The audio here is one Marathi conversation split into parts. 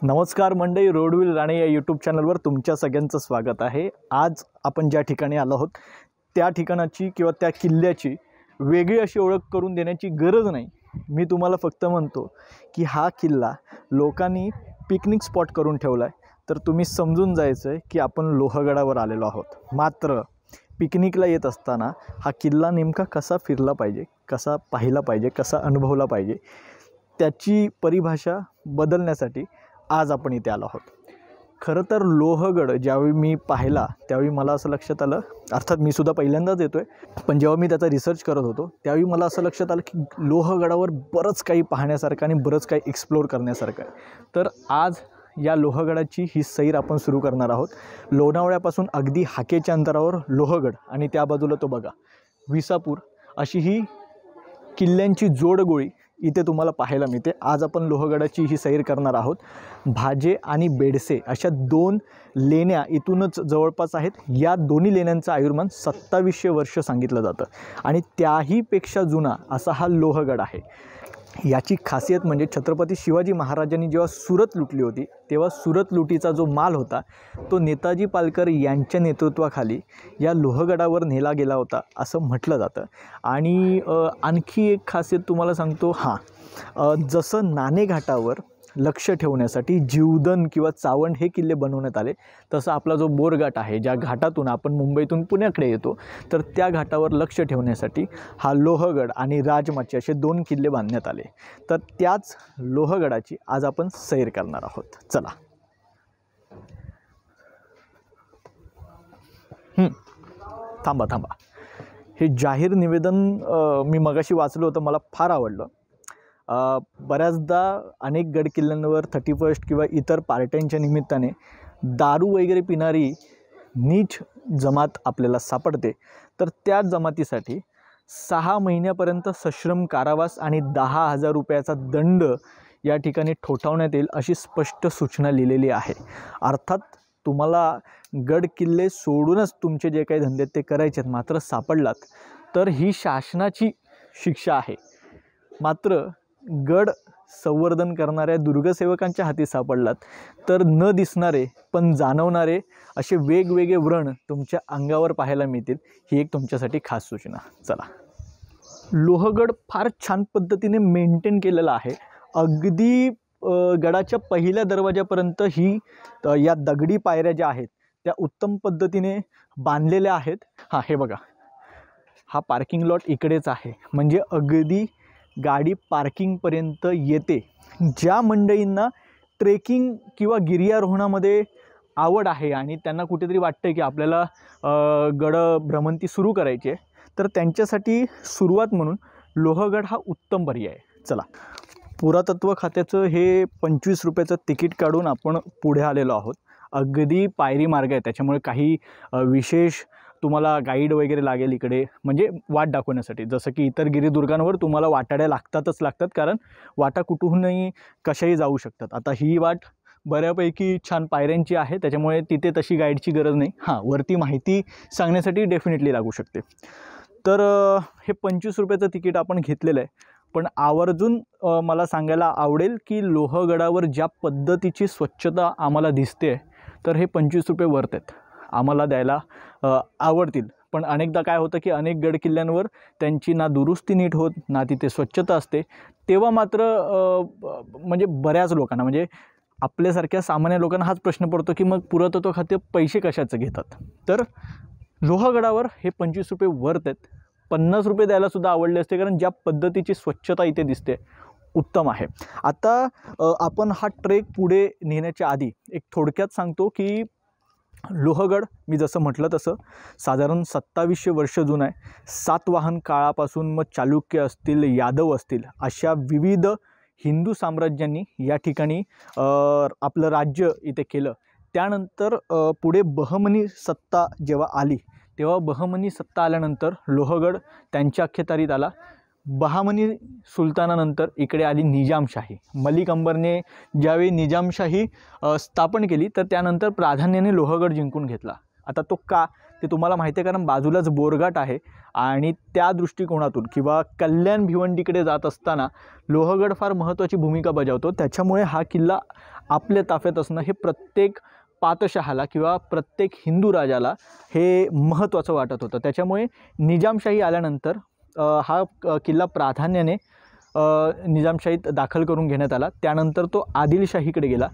नमस्कार मंडळी, रोडविल राणे या यूट्यूब चॅनलवर तुमच्या सगळ्यांचं स्वागत आहे। आज आपण ज्या ठिकाणी आलो आहोत त्या ठिकाणाची किंवा त्या किल्ल्याची वेगळी अशी ओळख करून देण्याची गरज नाही। मी तुम्हाला फक्त म्हणतो की हा किल्ला लोकांनी पिकनिक स्पॉट करून ठेवला आहे, तर तुम्ही समजून जायचं आहे की आपण लोहगडावर आलेलो आहोत। मात्र पिकनिकला येत असताना हा किल्ला नेमका कसा फिरला पाहिजे, कसा पाहिला पाहिजे, कसा अनुभवला पाहिजे, त्याची परिभाषा बदलण्यासाठी आज आपण इथे आलो आहोत। खरं तर लोहगड ज्यावेळी मी पाहिला त्यावेळी मला असं लक्षात आलं, अर्थात मी सुद्धा पहिल्यांदाच येतोय, पण जेव्हा मी त्याचा रिसर्च करत होतो त्यावेळी मला असं लक्षात आलं की लोहगडावर बरंच काही पाहण्यासारखं आणि बरंच काही एक्सप्लोर करण्यासारखं आहे। तर आज या लोहगडाची ही सैर आपण सुरू करणार आहोत। लोणावळ्यापासून अगदी हाकेच्या अंतरावर लोहगड आणि त्या बाजूला तो बघा विसापूर, अशी ही किल्ल्यांची जोडगोळी इथे तुम्हाला पाहायला मिळते। आज आपण लोहगडाची ही सैर करणार आहोत। भाजे आणि बेडसे अशा दोन लेण्या इथूनच जवळपास आहेत। या दोन्ही लेण्यांचं आयुर्मान 2700 वर्ष सांगितलं जातं आणि त्याहीपेक्षा जुना असा हा लोहगड आहे। याची खासियत म्हणजे छत्रपती शिवाजी महाराजांनी जेव्हा सुरत लुटली होती तेव्हा सुरत लुटीचा जो माल होता तो नेताजी पालकर यांच्या नेतृत्वाखाली या लोहगडावर नेला गेला होता असं म्हटलं जातं। आणि आणखी एक खासियत तुम्हाला सांगतो, जसं नाणेघाटावर लक्ष ठेवण्यासाठी जीवदन किंवा चावंड हे किल्ले बनवण्यात आले, तसं आपला जो बोरघाट आहे, ज्या घाटातून आपण मुंबईतून पुण्याकडे येतो, तर त्या घाटावर लक्ष ठेवण्यासाठी हा लोहगड आणि राजमाची असे दोन किल्ले बांधण्यात आले। तर त्याच लोहगडाची आज आपण सैर करणार आहोत। चला। थांबा, हे जाहीर निवेदन मी मगाशी वाचलं होतं, मला फार आवडलं। बऱ्याचदा अनेक गड किल्ल्यांवर 31 किंवा इतर पार्ट्यांच्या निमित्ताने दारू वगैरे पिणारी नीच जमात आपल्याला सापडते, तर त्या जमातीसाठी 6 महिन्यापर्यंत सश्रम कारावास आणि 10,000 रुपयाचा दंड या ठिकाणी ठोठावण्यात येईल अशी स्पष्ट सूचना लिहिलेली आहे। अर्थात तुम्हाला गड किल्ले सोडूनच तुमचे जे काही धंदे ते करायचे आहेत, मात्र सापडलात तर ही शासनाची शिक्षा आहे। मात्र गड संवर्धन करणाऱ्या दुर्गसेवकांच्या हाती सापडलात तर न दिसणारे पण जाणवणारे असे वेगवेगळे व्रण तुमच्या अंगावर पाहायला मिळतील। ही एक तुमच्यासाठी खास सूचना। चला। लोहगड फार छान पद्धतीने मेंटेन केलेला आहे। अगदी गडाच्या पहिल्या दरवाजापर्यंत ही या दगडी पायऱ्या ज्या आहेत त्या उत्तम पद्धतीने बांधलेल्या आहेत। हे बघा, हा पार्किंग लॉट इकडेच आहे, म्हणजे अगदी गाडी पार्किंगपर्यंत येते। ज्या मंडळींना ट्रेकिंग किंवा गिर्यारोहणामध्ये आवड आहे आणि त्यांना कुठेतरी वाटतं की आपल्याला गड भ्रमंती सुरू करायची आहे, तर त्यांच्यासाठी सुरुवात म्हणून लोहगड हा उत्तम पर्याय आहे। चला। पुरातत्व खात्याचं हे 25 रुपयाचं तिकीट काढून आपण पुढे आलेलो आहोत। अगदी पायरी मार्ग आहे, त्याच्यामुळे काही विशेष तुम्हाला गाईड वगैरे लागेल इकडे, म्हणजे वाट दाखवण्यासाठी। जसं की इतर गिरिदुर्गांवर तुम्हाला वाटाड्या लागतात, कारण वाटा कुठूनही कशाही जाऊ शकतात। आता ही वाट बऱ्यापैकी छान पायऱ्यांची आहे, त्याच्यामुळे तिथे तशी गाईडची गरज नाही। वरती माहिती सांगण्यासाठी डेफिनेटली लागू शकते। तर हे 25 रुपयाचं तिकीट आपण घेतलेलं आहे, पण आवर्जून मला सांगायला आवडेल की लोहगडावर ज्या पद्धतीची स्वच्छता आम्हाला दिसते, तर हे 25 रुपये वर्थ आहेत, आम्हाला द्यायला आवडतील। पण अनेकदा काय होतं की अनेक गड किल्ल्यांवर त्यांची ना दुरुस्ती नीट होत, ना तिथे स्वच्छता असते, तेव्हा मात्र म्हणजे बऱ्याच लोकांना, म्हणजे आपल्यासारख्या सामान्य लोकांना हाच प्रश्न पडतो की मग पुरातत्व खाते पैसे कशाचं घेतात। तर लोहगडावर हे 25 रुपये वर्थ आहेत। 50 रुपये द्यायला सुद्धा आवडले असते, कारण ज्या पद्धतीची स्वच्छता इथे दिसते उत्तम आहे। आता आपण हा ट्रेक पुढे नेण्याच्या आधी एक थोडक्यात सांगतो की लोहगड मी जसं म्हटलं तसं साधारण 2700 वर्ष जुना आहे। सातवाहन काळापासून मग चालुक्य असतील, यादव असतील, अशा विविध हिंदू साम्राज्यांनी या ठिकाणी आपलं राज्य इथे केलं। त्यानंतर पुढे बहमनी सत्ता जेव्हा आली, तेव्हा बहमनी सत्ता आल्यानंतर लोहगड त्यांच्या अखत्यारीत आला। बहामनी सुलतानानंतर इकडे आली निजामशाही। मलिक अंबरने ज्यावेळी निजामशाही स्थापन केली, तर त्यानंतर प्राधान्याने लोहगड जिंकून घेतला। आता तो का ते तुम्हाला माहिती आहे, कारण बाजूलाच बोरघाट आहे आणि त्या दृष्टिकोनातून किंवा कल्याण भिवंडीकडे जात असताना लोहगड फार महत्त्वाची भूमिका बजावतो। त्याच्यामुळे हा किल्ला आपल्या ताफ्यात असणं हे प्रत्येक पातशहाला किंवा प्रत्येक हिंदू राजाला हे महत्त्वाचं वाटत होतं. त्याच्यामुळे निजामशाही आल्यानंतर हा किल्ला प्राधान्याने निजामशाहीत दाखल करून घेण्यात आला. त्यानंतर तो आदिलशाहीकडे गेला.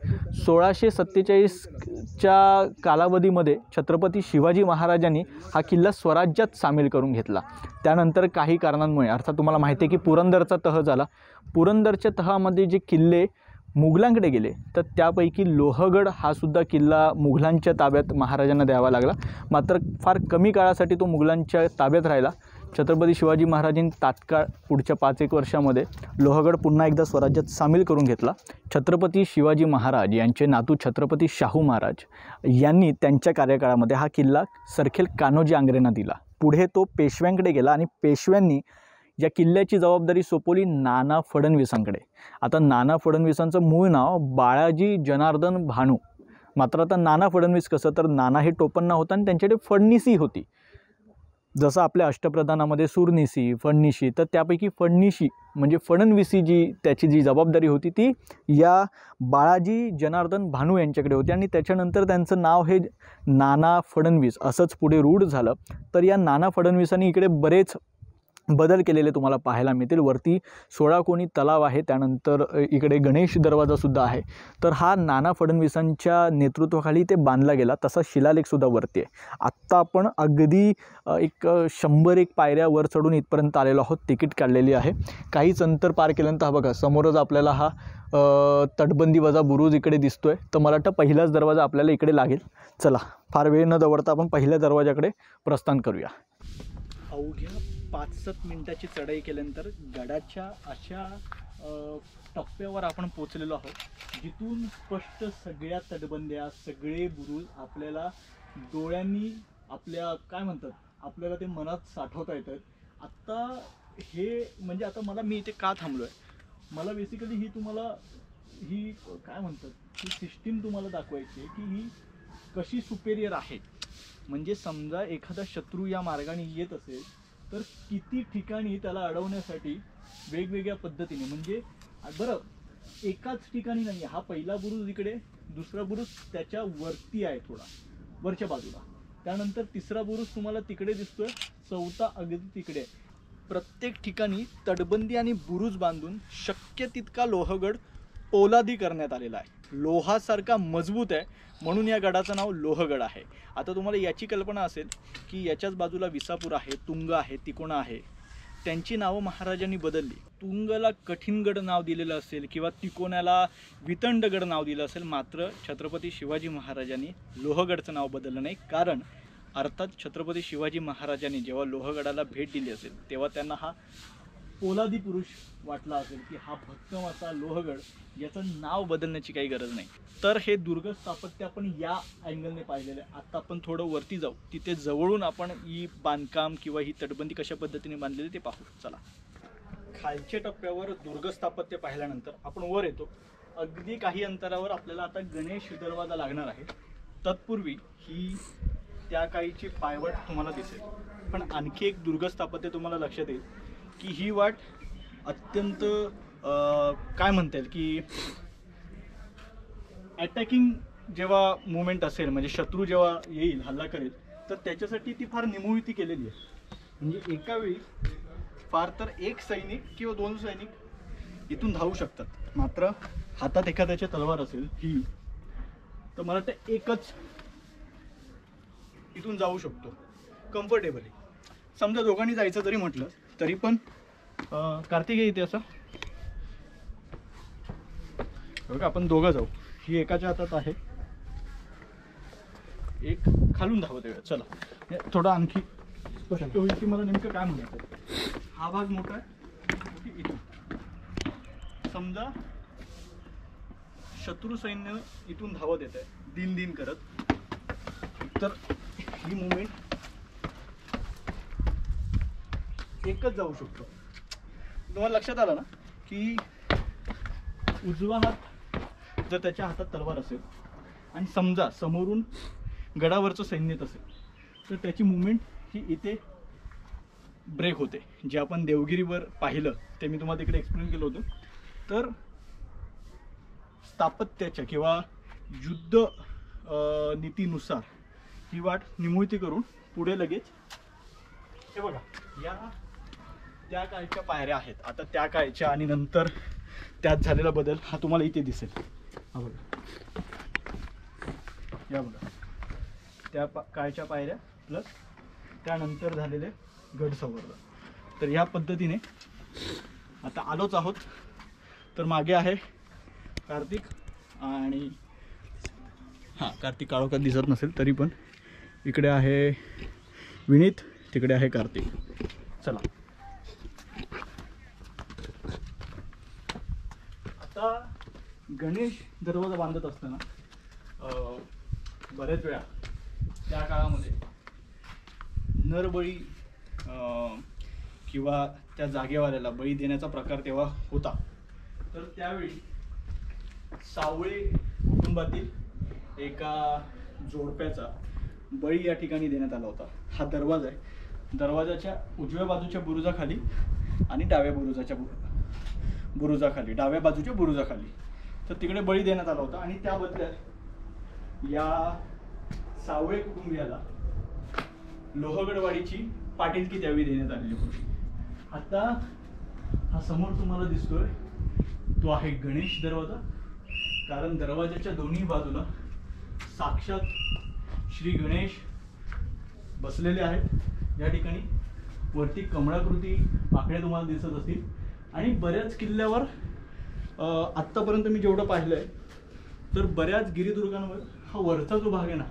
1647च्या कालावधीमध्ये छत्रपती शिवाजी महाराजांनी हा किल्ला स्वराज्यात सामील करून घेतला. त्यानंतर काही कारणांमुळे, अर्थात तुम्हाला माहिती आहे की पुरंदरचा तह झाला. पुरंदरच्या तहामध्ये जे किल्ले मुघलांकडे गेले तर त्यापैकी लोहगड हा सुद्धा किल्ला मुघलांच्या ताब्यात महाराजांना द्यावा लागला. मात्र फार कमी काळासाठी तो मुघलांच्या ताब्यात राहिला. छत्रपती शिवाजी महाराजांनी तात्काळ पुढच्या 5-1 वर्षामध्ये लोहगड पुन्हा एकदा स्वराज्यात सामील करून घेतला. छत्रपती शिवाजी महाराज यांचे नातू छत्रपती शाहू महाराज यांनी त्यांच्या कार्यकाळामध्ये हा किल्ला सरखेल कान्होजी आंग्रेंना दिला. पुढे तो पेशव्यांकडे गेला आणि पेशव्यांनी या किल्ल्याची जबाबदारी सोपवली नाना फडणवीसांकडे. आता नाना फडणवीसांचं मूळ नाव बाळाजी जनार्दन भानू. मात्र आता नाना फडणवीस कसं, तर नाना हे टोपण नाव होतं आणि त्यांच्याकडे फडणीसी होती. जसं आपल्या अष्टप्रधानामध्ये सुरनिसी, फडणीशी, तर त्यापैकी फडणीशी म्हणजे फडणवीसी त्याची जी जबाबदारी होती ती या बाळाजी जनार्दन भानू यांच्याकडे होती. आणि त्याच्यानंतर त्यांचं नाव हे नाना फडणवीस असंच पुढे रूढ झालं. तर या नाना फडणवीसांनी इकडे बरेच बदल केलेले तुम्हाला पाहायला मिळतील. वरती 16 कोणी तलाव आहे, त्यानंतर इकडे गणेश दरवाजासुद्धा आहे. तर हा नाना फडणवीसांच्या नेतृत्वाखाली ते बांधला गेला. तसा शिलालेखसुद्धा वरती आहे. आत्ता आपण अगदी 100-1 पायऱ्या वर चढून इथपर्यंत आलेलो आहोत. तिकीट काढलेली आहे. काहीच अंतर पार केल्यानंतर हा बघा समोरच आपल्याला हा तटबंदी वजा बुरुज इकडे दिसतोय. तर मला वाटतं पहिलाच दरवाजा आपल्याला इकडे लागेल. चला, फार वेळ न दवडता आपण पहिल्या दरवाजाकडे प्रस्थान करूया. अवघ्या 5-7 मिनिटाची चढाई केल्यानंतर गडाच्या अशा टप्प्यावर आपण पोचलेलो आहोत जिथून स्पष्ट सगळ्या तटबंद्या, सगळे बुरुज आपल्याला डोळ्यांनी आपल्या काय म्हणतात आपल्याला ते मनात साठवता येतात. आत्ता हे म्हणजे आता मी इथे का थांबलो आहे, मला बेसिकली ही तुम्हाला ही काय म्हणतात ही सिस्टीम तुम्हाला दाखवायची आहे की ही कशी सुपेरियर आहे. म्हणजे समजा एखादा शत्रू या मार्गाने येत असेल तर किती ठिकाणी त्याला अडवण्यासाठी वेगवेगळ्या पद्धतीने, म्हणजे बरं एकाच ठिकाणी नाही. हा पहिला बुरुज इकडे, दुसरा बुरुज त्याच्या वरती आहे थोडा वरच्या बाजूला, त्यानंतर तिसरा बुरुज तुम्हाला तिकडे दिसतोय, चौथा अगदी तिकडे. प्रत्येक ठिकाणी तटबंदी आणि बुरुज बांधून शक्य तितका लोहगड पोलादी करण्यात आलेला आहे. लोहासारखा मजबूत आहे म्हणून या गडाचं नाव लोहगड आहे. आता तुम्हाला याची कल्पना असेल की याच्याच बाजूला विसापूर आहे, तुंग आहे, तिकोणा आहे. त्यांची नावं महाराजांनी बदलली. तुंगला कठीणगड नाव दिलेलं असेल किंवा तिकोण्याला वितंडगड नाव दिलं असेल, मात्र छत्रपती शिवाजी महाराजांनी लोहगडचं नाव बदललं नाही. कारण अर्थात छत्रपती शिवाजी महाराजांनी जेव्हा लोहगडाला भेट दिली असेल तेव्हा त्यांना हा पोलादी पुरुष वाटला असेल की हा भक्कम असा लोहगड, याचं नाव बदलण्याची काही गरज नाही. तर हे दुर्ग स्थापत्य आपण या अँगलने पाहिलेलं आहे. आता आपण थोडं वरती जाऊ, तिथे जवळून आपण ही बांधकाम किंवा ही तटबंदी कशा पद्धतीने बांधलेली ते पाहू. चला, खालच्या टप्प्यावर दुर्ग स्थापत्य पाहिल्यानंतर आपण वर येतो. अगदी काही अंतरावर आपल्याला आता गणेश दरवाजा लागणार आहे. तत्पूर्वी ही त्या काळीची पायवाट तुम्हाला दिसेल. पण आणखी एक दुर्ग स्थापत्य तुम्हाला लक्षात येईल की ही वाट अत्यंत काय म्हणता येईल की अटॅकिंग जेव्हा मुवमेंट असेल, म्हणजे शत्रू जेव्हा येईल हल्ला करेल तर त्याच्यासाठी ती फार निमुळती केलेली आहे. म्हणजे एका वेळी फार तर 1 सैनिक किंवा 2 सैनिक इथून धावू शकतात. मात्र हातात एखाद्याची तलवार असेल ही तर मला वाटतं एकच इथून जाऊ शकतो कम्फर्टेबली. समजा दोघांनी जायचं जरी म्हटलं तरी पण कार्तिक इथे असं बघा आपण दोघं जाऊ. ही एकाच्या हातात आहे, एक खालून धावत आहे. चला थोडं आणखी स्पष्ट होईल की मला नेमकं काय म्हणायचं. हा भाग मोठा आहे. इथून समजा शत्रू सैन्य इथून धावत येत आहे दिन दिन करत, तर ही मुवमेंट एकच जाऊ शकतो. तुम्हाला लक्षात आलं ना की उजवा हात जर त्याच्या हातात तलवार असेल आणि समजा समोरून गडावरचं सैन्य असेल तर त्याची मुवमेंट ही इथे ब्रेक होते. जे आपण देवगिरीवर पाहिलं ते मी तुम्हाला तिकडे एक्सप्लेन केलं होतं. तर स्थापत्याच्या किंवा युद्ध नीतीनुसार ही वाट निमुळती करून पुढे लगेच हे बघा या त्या काळच्या पायऱ्या आहेत. आता त्या काळच्या आणि नंतर त्यात झालेला बदल हा तुम्हाला इथे दिसेल. हा बघा, या बघा त्या काळच्या पायऱ्या प्लस त्यानंतर झालेले गड संवर्धन. तर ह्या पद्धतीने आता आलोच आहोत. तर मागे आहे कार्तिक आणि हां कार्तिक काळोखात दिसत नसेल तरी पण इकडे आहे विनीत, तिकडे आहे कार्तिक. चला आता गणेश दरवाजा बांधत असताना बऱ्याच वेळा त्या काळामध्ये नरबळी किंवा त्या जागेवाल्याला बळी देण्याचा प्रकार तेव्हा होता. तर त्यावेळी सावळे कुटुंबातील एका जोडप्याचा बळी या ठिकाणी देण्यात आला होता. हा दरवाजा आहे. दरवाजाच्या उजव्या बाजूच्या बुरुजाखाली आणि डाव्या बाजूच्या बुरुजाखाली तर तिकडे बळी देण्यात आला होता. आणि त्या बदल्यात या सावळे कुटुंबियाला लोहगडवाडीची पाटीलकी त्यावेळी देण्यात आलेली होती. आता हा समोर तुम्हाला दिसतोय तो आहे गणेश दरवाजा. कारण दरवाजाच्या दोन्ही बाजूला साक्षात श्री गणेश बसलेले आहेत. या ठिकाणी वरती कमळाकृती आकडे तुम्हाला दिसत असतील. आणि बऱ्याच किल्ल्यावर आत्तापर्यंत मी जेवढं पाहिलं आहे तर बऱ्याच गिरिदुर्गांवर हा वरचा जो भाग आहे ना,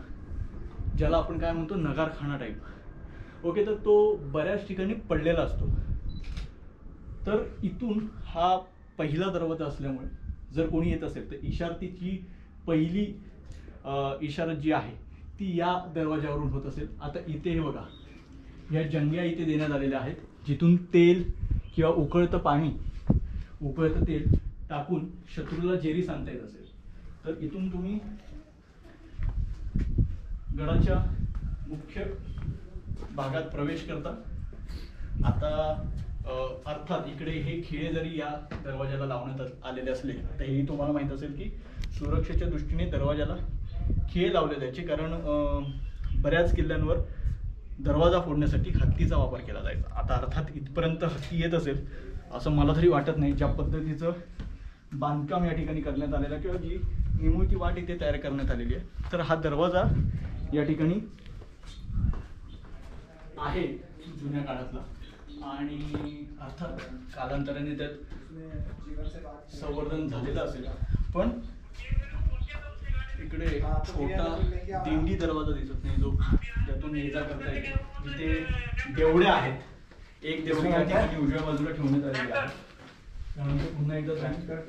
ज्याला आपण काय म्हणतो नगारखाना टाईप, ओके, तर तो बऱ्याच ठिकाणी पडलेला असतो. तर इथून हा पहिला दरवाजा असल्यामुळे जर कोणी येत असेल तर इशारतीची पहिली इशारत जी आहे ती या दरवाजावरून होत असेल. आता इथे हे बघा या जंग्या इथे देण्यात आलेल्या आहेत, जिथून तेल किंवा उकळतं पाणी, उकळतं तेल टाकून शत्रूला जेरी सांगता येत असेल तर इथून तुम्ही गडाच्या मुख्य भागात प्रवेश करता. आता अर्थात इकडे हे खिळे जरी या दरवाजाला लावण्यात आलेले असले तरीही तुम्हाला माहीत असेल की सुरक्षेच्या दृष्टीने दरवाजाला खिळे लावले जायचे. कारण बऱ्याच किल्ल्यांवर दरवाजा फोडण्यासाठी हत्तीचा वापर केला जायचा. आता अर्थात इथपर्यंत हत्ती येत असेल असं मला तरी वाटत नाही. ज्या पद्धतीचं बांधकाम या ठिकाणी करण्यात आलेलं किंवा जी निमुळती वाट इथे तयार करण्यात आलेली आहे. तर हा दरवाजा या ठिकाणी आहे जुन्या काळातला. आणि अर्थात कालांतराने त्यात संवर्धन झालेलं असेल. पण इकडे छोटा दिंडी दरवाजा दिसत नाही जो त्यातून ये जा करता येते. जिथे देवड्या आहेत, एक देवडी या ठिकाणी उजव्या बाजूला ठेवण्यात आलेली आहे. त्यानंतर पुन्हा एकदा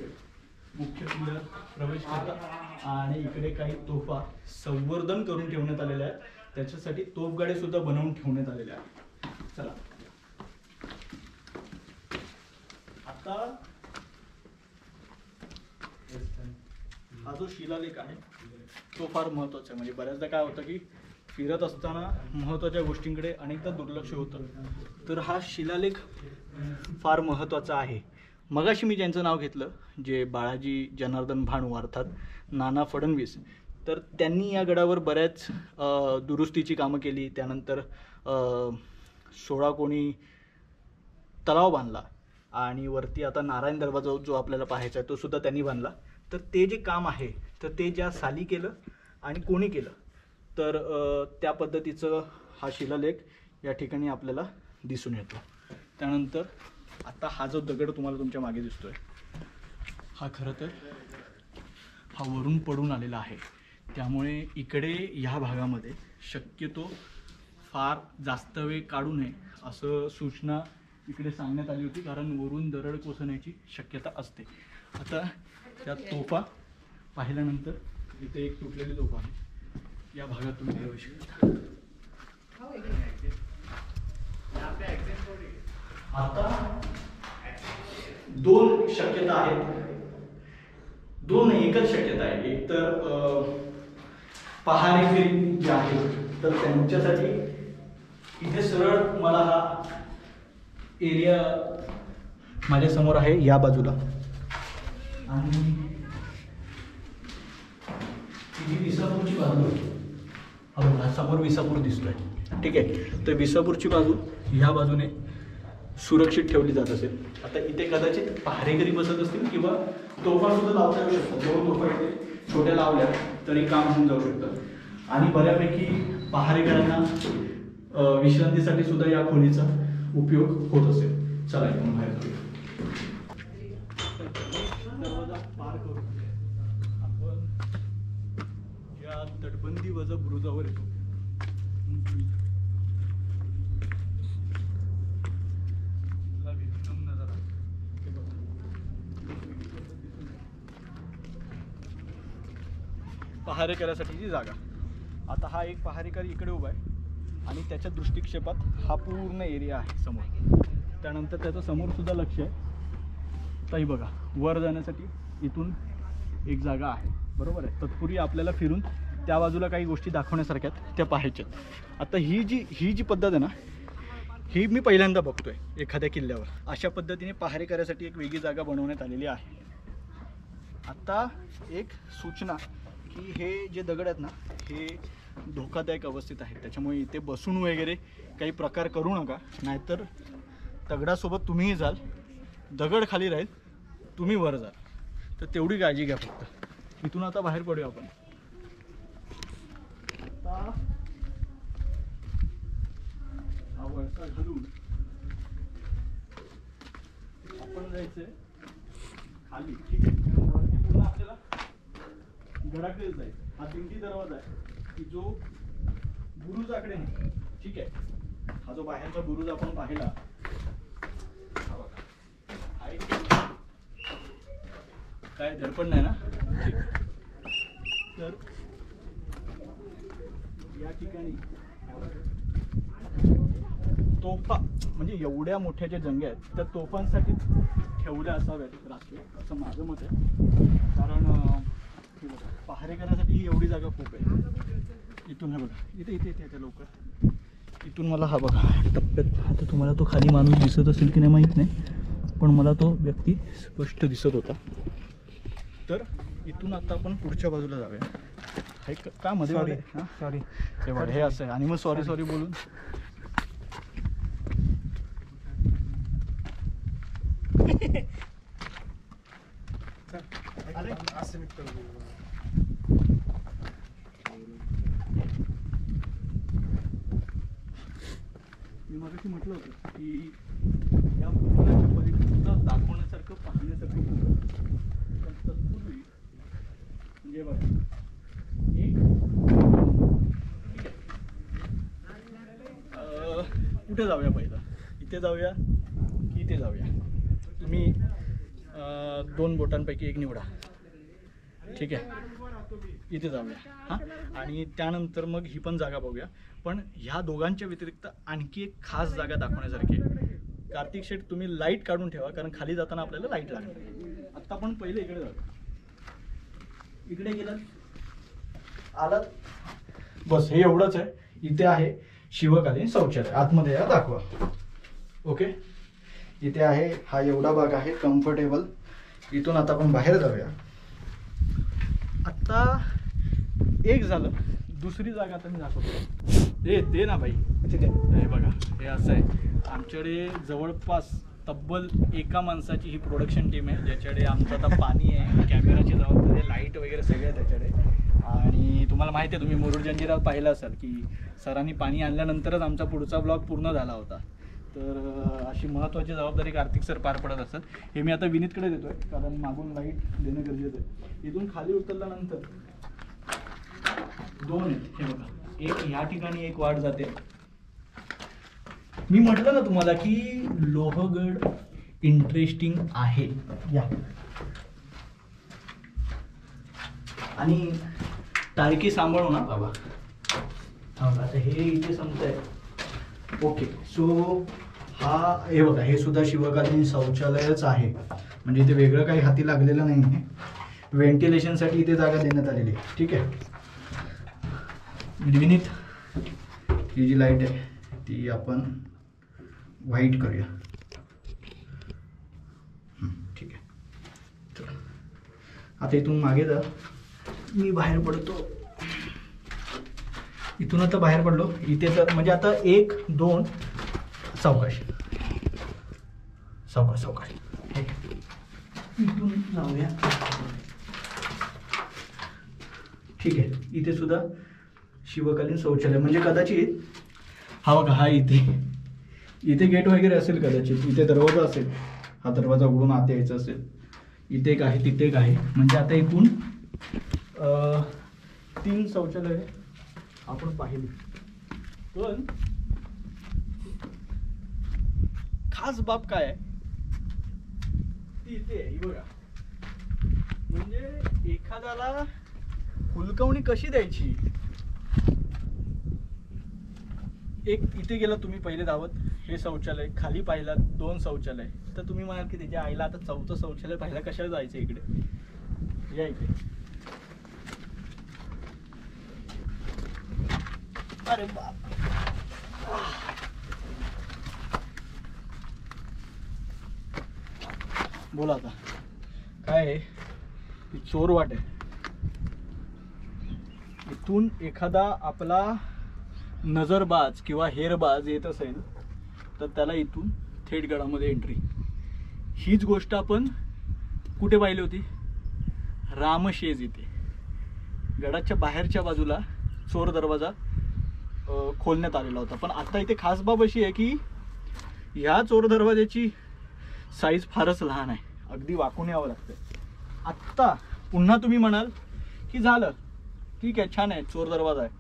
मुख्य किल्ल्यात प्रवेश करतात आणि इकडे काही तोफा संवर्धन करून ठेवण्यात आलेल्या आहेत. त्याच्यासाठी तोफगाडे सुद्धा बनवून ठेवण्यात आलेले आहेत. चला आता हा जो शिलालेख आहे तो फार महत्त्वाचा आहे. म्हणजे बऱ्याचदा काय होतं की फिरत असताना महत्त्वाच्या गोष्टींकडे अनेकदा दुर्लक्ष होतं. तर हा शिलालेख फार महत्त्वाचा आहे. मगाशी मी ज्यांचं नाव घेतलं जे बाळाजी जनार्दन भानू अर्थात नाना फडणवीस, तर त्यांनी या गडावर बऱ्याच दुरुस्तीची कामं केली. त्यानंतर 16 कोणी तलाव बांधला आणि वरती आता नारायण दरवाजा जो आपल्याला पाहायचा आहे तो सुद्धा त्यांनी बांधला. तर ते जे काम आहे तर ते ज्या साली केलं आणि कोणी केलं तर त्या पद्धतीचं हा शिलालेख या ठिकाणी आपल्याला दिसून येतो. त्यानंतर आता हा जो दगड तुम्हाला तुमच्या मागे दिसतोय हा खरं तर हा वरून पडून आलेला आहे. त्यामुळे इकडे ह्या भागामध्ये शक्यतो फार जास्त वेळ काढू नये असं सूचना इकडे सांगण्यात आली होती. कारण वरून दरड कोसळण्याची शक्यता असते. आता त्या तोफा पाहिल्यानंतर इथे एक तुटलेली तोफा आहे. या भागात तुम्ही प्रवेश करता. आता दोन शक्यता आहेत, दोन एकच शक्यता आहे. एक तर पहारेकरी जे आहेत तर त्यांच्यासाठी इथे सरळ मला हा एरिया माझ्या समोर आहे या बाजूला आणि ही विसापूरची बाजू आहे. हा समोर विसापूर दिसतोय. ठीक आहे, तर विसापूरची बाजू ह्या बाजूने सुरक्षित ठेवली जात असेल. आता इथे कदाचित पहारेकरी बसत असतील किंवा तोफा सुद्धा लावता येऊ शकतात. 2 तोफा इथे छोट्या लावल्या तरी काम होऊन जाऊ शकतं. आणि बऱ्यापैकी पहारेकरांना विश्रांतीसाठी सुद्धा या खोलीचा उपयोग होत असेल. चला इथून बाहेर जाऊया. दरवाजा पार करून आपण या तटबंदी वजा बुरुजावर येतो. पहारेकऱ्यासाठीची जागा. आता हा एक पहारेकरी इकडे उभा आहे आणि त्याच्या दृष्टिक्षेपात हा पूर्ण एरिया आहे समोर. त्यानंतर त्याचं समोर सुद्धा लक्ष आहे. ताई बघा, वर जाण्यासाठी इथून एक जागा आहे, बरोबर आहे. तत्पूर्वी आपल्याला फिरून त्या बाजूला काही गोष्टी दाखवण्यासारख्यात त्या पाहायच्यात. आता ही जी पद्धत आहे ना, ही मी पहिल्यांदा बघतोय एखाद्या किल्ल्यावर. अशा पद्धतीने पहारेकऱ्यासाठी एक वेगळी जागा बनवण्यात आलेली आहे. आता एक सूचना की हे जे दगड आहेत ना, हे धोकादायक अवस्थेत आहेत. त्याच्यामुळे इथे बसून वगैरे काही प्रकार करू नका, नाहीतर दगडासोबत तुम्हीही जाल, दगड खाली राहील, तुम्ही वर जाल. तर तेवढी काळजी घ्या फक्त. इथून आता बाहेर पडूया आपण. आता हा वळसा घालून आपण जायचंय खाली. ठीक आहे, वरती पूर्ण आपल्याला घराकडेच जाईल. हा दिंडी दरवाजा आहे की जो बुरुजाकडे नाही. ठीक आहे, हा जो बाहेरचा बुरुज आपण पाहिला, काय दडपण नाही ना. ठीक. तर या ठिकाणी तोफा, म्हणजे एवढ्या मोठ्या ज्या जंग्या आहेत त्या तोफांसाठी ठेवल्या असाव्यात राखीव, असं माझं मत आहे. कारण पहारेकऱ्यासाठी एवढी जागा खूप आहे. इथून हे बघा, इथे इथे इथे येते लवकर. इथून मला हा बघा टप्प्यात, आता तुम्हाला तो खाली माणूस दिसत असेल की नाही माहीत नाही, पण मला तो व्यक्ती स्पष्ट दिसत होता. तर इथून आता आपण पुढच्या बाजूला जाऊया. हे का मध्ये सॉरी हे बघा, हे असं आहे. आणि मग सॉरी बोलून मी मगाशी म्हटलं होतं की या पुलाच्या परिसरात दाखवण्यासारखं, पाहण्यासारखं खूप. पण तत्पूर्वी म्हणजे बघा, एक कुठे जाऊया पहिला, इथे जाऊया की इथे जाऊया? तुम्ही 2 बोटांपैकी एक निवडा. ठीक आहे, इथे जाऊया. हां, आणि त्यानंतर मग ही पण जागा बघूया. पण ह्या दोघांच्या व्यतिरिक्त आणखी एक खास जागा दाखवण्यासारखी आहे. कार्तिक शेठ, तुम्ही लाईट काढून ठेवा, कारण खाली जाताना आपल्याला लाईट लागेल. आत्ता आपण पहिले इकडे जाऊया. इकडे गेलात, आलात, बस हे एवढंच आहे. इथे आहे शिवकालीन शौचालय. आतमध्ये या, दाखवा. ओके, इथे आहे, हा एवढा भाग आहे कम्फर्टेबल. इथून आता आपण बाहेर जाऊया. आता एक झालं, दुसरी जागा आता मी दाखवतो. ते ना बाई, हे बघा, हे असं आहे. आमच्याकडे जवळपास तब्बल एका माणसाची ही प्रोडक्शन टीम आहे, ज्याच्याकडे आमचं आता पाणी आहे, कॅमेराची जबाबदारी, लाईट वगैरे सगळे त्याच्याकडे. आणि तुम्हाला माहिती आहे, तुम्ही मुरुड जंजिरा पाहिलं असाल की सरांनी पाणी आणल्यानंतरच आमचा पुढचा ब्लॉग पूर्ण झाला होता. तर अशी महत्त्वाची जबाबदारी कार्तिक सर पार पडत असतात. हे मी आता विनीतकडे देतोय, कारण मागून लाईट देणं गरजेचं आहे. इथून खाली उतरल्यानंतर 2 आहेत, हे बघा. एक या ठिकाणी एक वाट जाते. मी म्हटलं ना तुम्हाला की लोहगड इंटरेस्टिंग आहे. या आणि टाळकी सांभाळू ना बाबा. आता हे इथे संपतंय. ओके, सो हा हे बघा, हे सुद्धा शिवकालीन शौचालयच आहे. म्हणजे इथे वेगळं काही हाती लागलेलं नाही आहे. व्हेंटिलेशनसाठी इथे जागा देण्यात आलेली आहे. ठीक आहे विनीत, ही जी लाईट आहे ती आपण व्हाईट करूया. ठीक आहे, चला आता इथून मागे जा. मी बाहेर पडतो. इथून आता बाहेर पडलो. इथे तर म्हणजे आता 1 2 सावकाश सावकाश सावकाश. इथून जाऊया. ठीक आहे. इथे सुद्धा शिवकालीन शौचालय म्हणजे कदाचित हा बघा, हा इथे गेट वगैरे असेल कदाचित. इथे दरवाजा असेल. हा दरवाजा उघडून आत यायचं असेल. इथे एक आहे, तिथे एक आहे. म्हणजे आता एकूण 3 शौचालय आपण पाहिली. पण खास बाब काय आहे ती इथे आहे. बघा, म्हणजे एखाद्याला हुलकावणी कशी द्यायची. एक इथे गेला तुम्ही पहिले धावत, हे शौचालय खाली पाहिला 2 शौचालय. तर तुम्ही म्हणाल की त्याच्या आईला आता 4थं शौचालय पाहिला कशाला जायचं इकडे. या इकडे. अरे बाप. बोला आता काय आहे. चोर वाट आहे. इथून एखादा आपला नजरबाज किंवा हेरबाज येत असेल तर त्याला इथून थेट गडामध्ये एंट्री. हीच गोष्ट आपण कुठे पाहिली होती. रामशेज इथे गडाच्या बाहेरच्या बाजूला चोर दरवाजा खोलण्यात आलेला होता. पण आता इथे खास बाब अशी आहे की ह्या चोर दरवाजाची साईज फारच लहान आहे. अगदी वाकून यावं लागतं. आत्ता पुन्हा तुम्ही म्हणाल की झालं ठीक आहे, छान आहे, चोर दरवाजा आहे.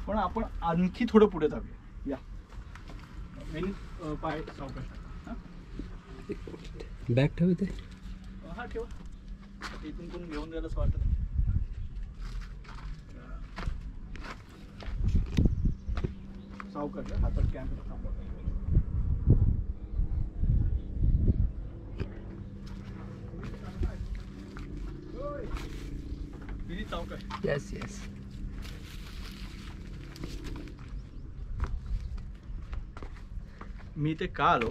पण आपण आणखी थोडं पुढे जाऊया. या पाय सावकाश. बॅग ठेव इथे. हा ठेवा. इथून कोण घेऊन जायला असं वाटत नाही. सावकाश हातात कॅमेरा थांबवा. सावकाश. Yes yes. मी ते का आलो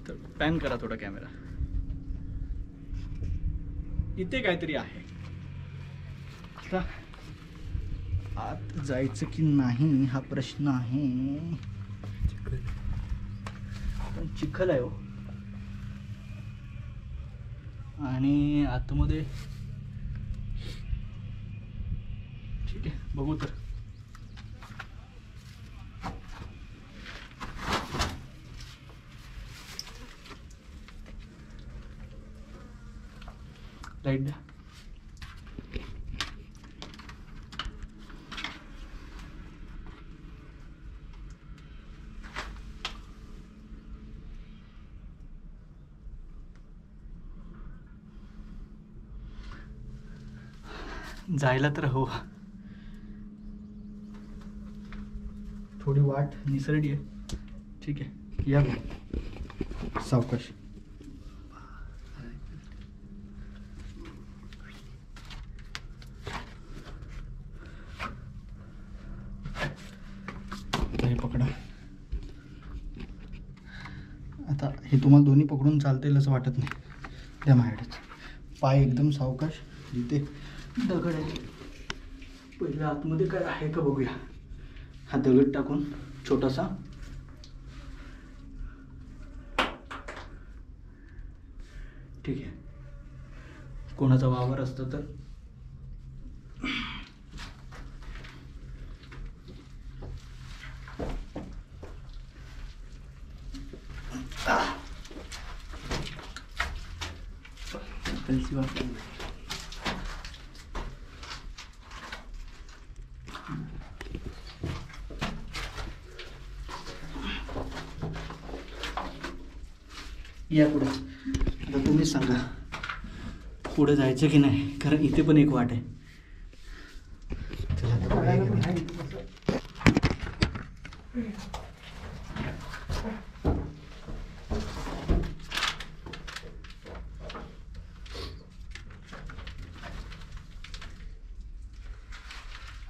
तर पॅन करा थोडा कॅमेरा. इथे काहीतरी आहे. आता आत जायचं की नाही हा प्रश्न आहे. पण चिखल आहे हो. आणि आतमध्ये ठीक आहे, बघू तर. लाईट द्या. जायला तर हो. थोडी वाट निसरडी आहे. ठीक आहे, या बघ सावकाश. हे पकडा. आता हे तुम्हाला दोन्ही पकडून चालता येईल असं वाटत नाही. त्या माझ्याकडेच पाय एकदम सावकाश. जिथे दगड आहे पहिलं आतमध्ये काय आहे का बघूया. हा दगड टाकून छोटासा. ठीक आहे, कोणाचा वावर असतं तर. या पुढे. आता तुम्ही सांगा पुढे जायचं की नाही, कारण इथे पण एक वाट आहे. चला आता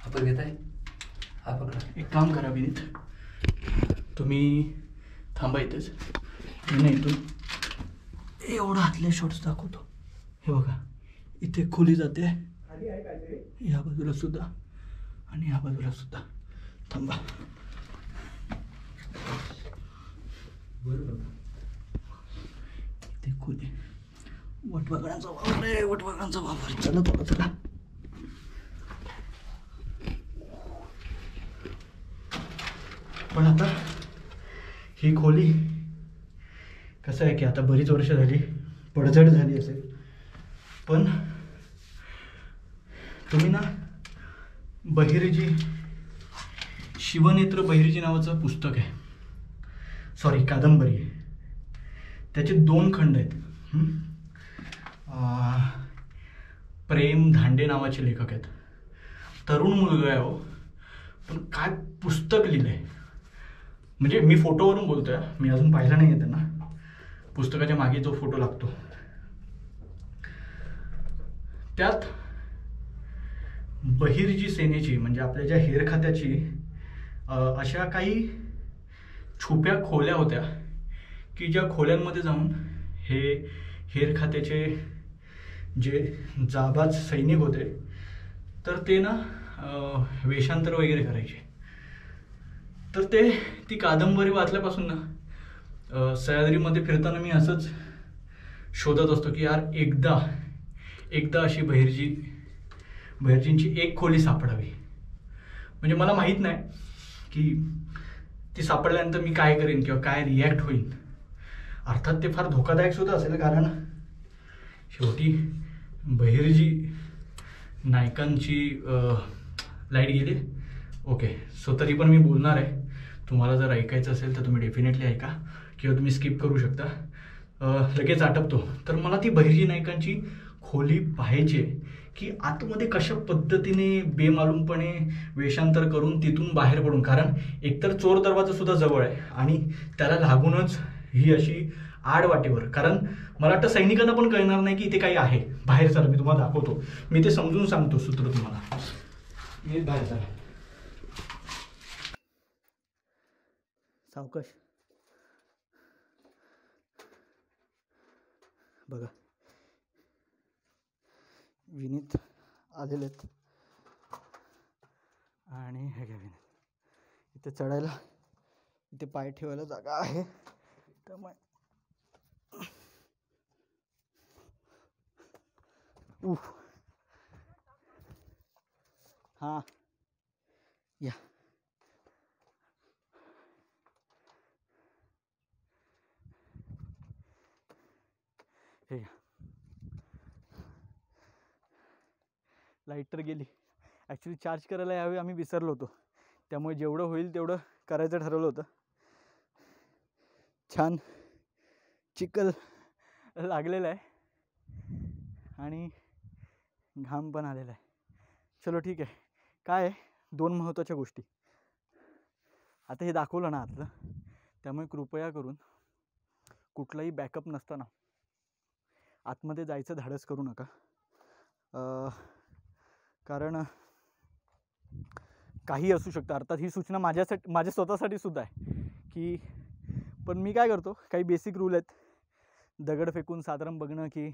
आपण घेत आहे. हा पकडा. एक काम करा विनीत, तुम्ही थांबा इथेच. मी इथून एवढा आतले शॉट्स दाखवतो. हे बघा इथे खोली जाते खाली आहे काहीतरी, या बाजूला सुद्धा आणि या बाजूला सुद्धा. थांबा, बरोबर ते खोली वटवाघळांचा वावर आहे, वटवाघळांचा वावर. चला चला चला. पण आता ही खोली कसं आहे की आता बरीच वर्ष झाली, पडझड झाली असेल, पण तुम्ही ना बहिर्जी, शिवनेत्र बहिर्जी नावाचं पुस्तक आहे, सॉरी कादंबरी आहे, त्याचे 2 खंड आहेत. प्रेम धांडे नावाचे लेखक आहेत. तरुण मुलगा आहे हो, पण काय पुस्तक लिहिलं आहे. म्हणजे मी फोटोवरून बोलतोय, मी अजून पाहिला नाही आहे त्यांना. पुस्तकाच्या मागे जो फोटो लागतो त्यात बहिर्जी सेनेची म्हणजे आपल्या ज्या हेर खात्याची अशा काही छुप्या खोल्या होत्या की ज्या खोल्यांमध्ये जाऊन हे हेर खात्याचे जे जाबाज सैनिक होते तर ते ना वेषांतर वगैरे करायचे. तर ती कादंबरी वाचल्यापासून ना सह्याद्रीमध्ये फिरताना मी असंच शोधत असतो की यार एकदा अशी बहिर्जींची एक खोली सापडावी. म्हणजे मला माहीत नाही की ती सापडल्यानंतर मी काय करेन किंवा काय रिॲक्ट होईल. अर्थात ते फार धोकादायक सुद्धा असेल, कारण शेवटी बहिर्जी नायकांची लाईट गेली. ओके, सो तरी पण मी बोलणार आहे. तुम्हाला जर ऐकायचं असेल तर तुम्ही डेफिनेटली ऐका किंवा तुम्ही स्किप करू शकता. लगेच आटपतो. तर मला ती बहिर्जी नायकांची खोली पाहायची आहे की आतमध्ये कशा पद्धतीने बेमालूमपणे वेषांतर करून तिथून बाहेर पडून, कारण एकतर चोर दरवाजा सुद्धा जवळ आहे आणि त्याला लागूनच ही अशी आडवाटेवर, कारण मला वाटतं सैनिकांना पण कळणार नाही की इथे काही आहे. बाहेर चला, मी तुम्हाला दाखवतो. मी ते समजून सांगतो सूत्र तुम्हाला. मी बाहेर चला. सावकाश बघा, विनीत आलेले आहेत आणि हे घ्या विनीत. इथे चढायला, इथे पाय ठेवायला जागा आहे, त्यामुळे हां या. हे घ्या. लाईट तर गेली. ॲक्च्युली चार्ज करायला यावेळी आम्ही विसरलो होतो, त्यामुळे जेवढं होईल तेवढं करायचं ठरवलं होतं. छान चिखल लागलेला आहे आणि घाम पण आलेला आहे. चलो ठीक आहे. काय आहे, 2 महत्त्वाच्या गोष्टी. आता हे दाखवलं ना आतलं, त्यामुळे कृपया करून कुठलाही बॅकअप नसताना आतमध्ये जायचं धाडस करू नका. कारण काही असू शकतं. अर्थात ही सूचना माझ्या स्वतःसाठी सुद्धा आहे की, पण मी काय करतो, काही बेसिक रूल आहेत. दगड फेकून साधारण बघणं की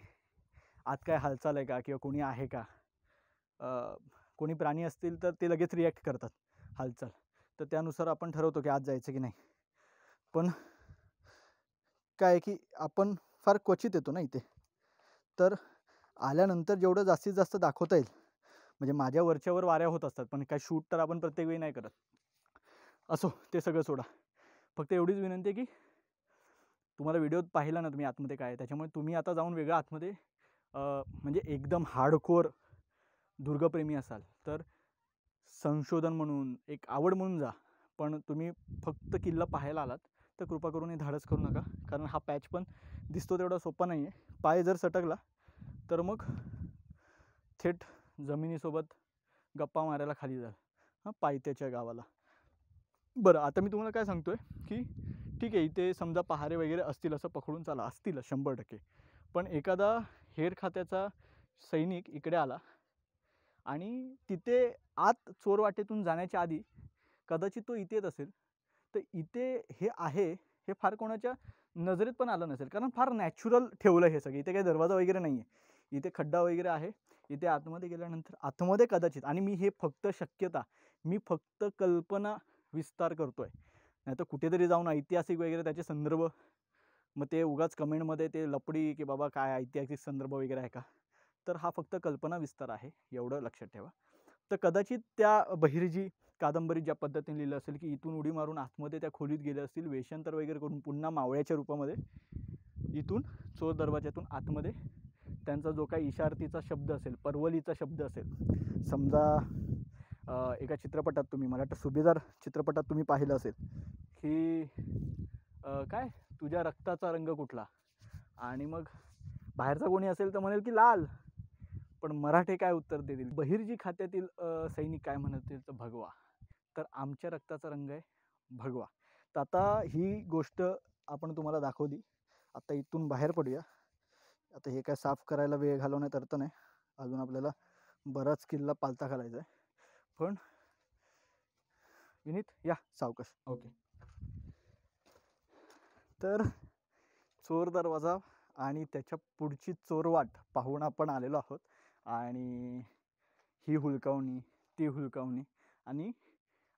आत काय हालचाल आहे का किंवा कोणी आहे का. कोणी प्राणी असतील तर ते लगेच रिॲक्ट करतात हालचाल, तर त्यानुसार आपण ठरवतो की आत जायचं की नाही. पण काय आहे की आपण फार क्वचित येतो ना इथे, तर आल्यानंतर जेवढं जास्तीत जास्त दाखवता येईल. म्हणजे माझ्या वरच्यावर वाऱ्या होत असतात, पण काय शूट तर आपण प्रत्येक वेळी नाही करत. असो, ते सगळं सोडा. फक्त एवढीच विनंती आहे की तुम्हाला व्हिडिओ पाहिला ना तुम्ही आतमध्ये काय आहे, त्याच्यामुळे तुम्ही आता जाऊन वेगळं आतमध्ये म्हणजे एकदम हार्डकोर दुर्गप्रेमी असाल तर संशोधन म्हणून, एक आवड म्हणून जा. पण तुम्ही फक्त किल्ला पाहायला आलात तर कृपा करून हे धाडस करू नका, कारण हा पॅच पण दिसतो तेवढा सोपा नाही आहे. पाय जर सटकला तर मग थेट जमिनीसोबत गप्पा मारायला खाली जाल, पायथ्याच्या गावाला. बरं, आता मी तुम्हाला काय सांगतोय की ठीक आहे, इथे समजा पहारे वगैरे असतील असं पकडून चाला, असतील 100%. पण एखादा हेर खात्याचा सैनिक इकडे आला आणि तिथे आत चोरवाटेतून जाण्याच्या आधी कदाचित तो इथे येत असेल, तर इथे हे आहे हे फार कोणाच्या नजरेत पण आलं नसेल, कारण फार नॅचरल ठेवलं हे सगळं. इथे काही दरवाजा वगैरे नाही आहे, इथे खड्डा वगैरे आहे, इथे आतमध्ये गेल्यानंतर आतमध्ये कदाचित, आणि मी हे फक्त शक्यता, मी फक्त कल्पना विस्तार करतो आहे, नाही तर कुठेतरी जाऊन ऐतिहासिक वगैरे त्याचे संदर्भ, मग ते उगाच कमेंटमध्ये ते लपडी की बाबा काय ऐतिहासिक संदर्भ वगैरे आहे का, तर हा फक्त कल्पना विस्तार आहे, एवढं लक्षात ठेवा. तर कदाचित त्या बहिर्जी कादंबरी ज्या पद्धतीने लिहिलं असेल की इथून उडी मारून आतमध्ये त्या खोलीत गेले असतील, वेषांतर वगैरे करून पुन्हा मावळ्याच्या रूपामध्ये इथून चोर दरवाज्यातून आतमध्ये त्यांचा जो काही इशारतीचा शब्द असेल, परवलीचा शब्द असेल, समजा एका चित्रपटात तुम्ही, मला वाटतं सुभेदार चित्रपटात तुम्ही पाहिलं असेल की काय तुझ्या रक्ताचा रंग कुठला, आणि मग बाहेरचा कोणी असेल तर म्हणेल की लाल, पण मराठे काय उत्तर देतील, बहिर्जी खात्यातील सैनिक काय म्हणतील तर भगवा, तर आमच्या रक्ताचा रंग आहे भगवा. तर आता ही गोष्ट आपण तुम्हाला दाखवली. आता इथून बाहेर पडूया. आता हे काय साफ करायला वेळ घालवण्यात अर्थ नाही, अजून आपल्याला बराच किल्ला पालथा घालायचा आहे. पण विनीत या सावकाश. ओके, तर चोर दरवाजा आणि त्याच्या पुढची चोरवाट पाहून आपण आलेलो आहोत, आणि ही हुलकावणी, ती हुलकावणी, आणि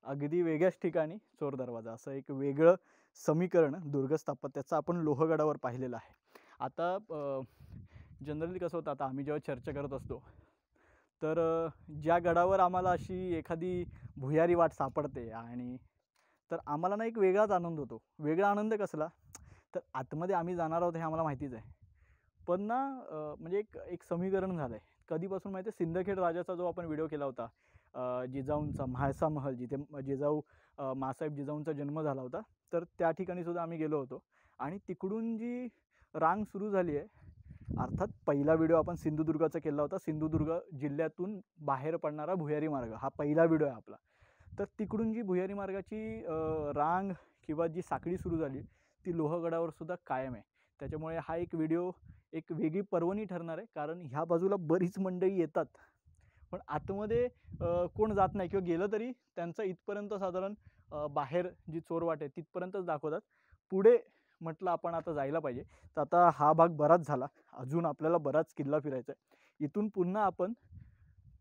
अगदी वेगळ्याच ठिकाणी चोर दरवाजा, असं एक वेगळं समीकरण दुर्ग स्थापत्याचं आपण लोहगडावर पाहिलेलं आहे. आता जनरली कसं होतं, आता आम्ही जेव्हा चर्चा करत असतो तर ज्या गडावर आम्हाला अशी एखादी भुयारी वाट सापडते, आणि तर आम्हाला ना एक वेगळाच आनंद होतो. वेगळा आनंद कसला, तर आतमध्ये आम्ही जाणार आहोत हे आम्हाला माहितीच आहे, पण ना म्हणजे एक समीकरण झालं आहे. कधीपासून माहिती आहे, सिंदखेड राजाचा जो आपण व्हिडिओ केला होता, जिजाऊंचा म्हाळसा महल, जिथे जिजाऊ मासाहेब जिजाऊंचा जन्म झाला होता, तर त्या ठिकाणी सुद्धा आम्ही गेलो होतो. आणि तिकडून जी रांग सुरू झाली आहे, अर्थात पहिला व्हिडिओ आपण सिंधुदुर्गाचा केला होता, सिंधुदुर्ग जिल्ह्यातून बाहेर पडणारा भुयारी मार्ग, हा पहिला व्हिडिओ आहे आपला. तर तिकडून जी भुयारी मार्गाची रांग किंवा जी साखळी सुरू झाली ती लोहगडावर सुद्धा कायम आहे. त्याच्यामुळे हा एक व्हिडिओ एक वेगळी पर्वणी ठरणार आहे, कारण ह्या बाजूला बरीच मंडळी येतात, पण आतमध्ये कोण जात नाही, किंवा गेलं तरी त्यांचं इथपर्यंत साधारण बाहेर जी चोरवाट आहे तिथपर्यंतच दाखवतात. पुढे म्हटलं आपण आता जायला पाहिजे. तर आता हा भाग बराच झाला, अजून आपल्याला बराच किल्ला फिरायचा आहे. इथून पुन्हा आपण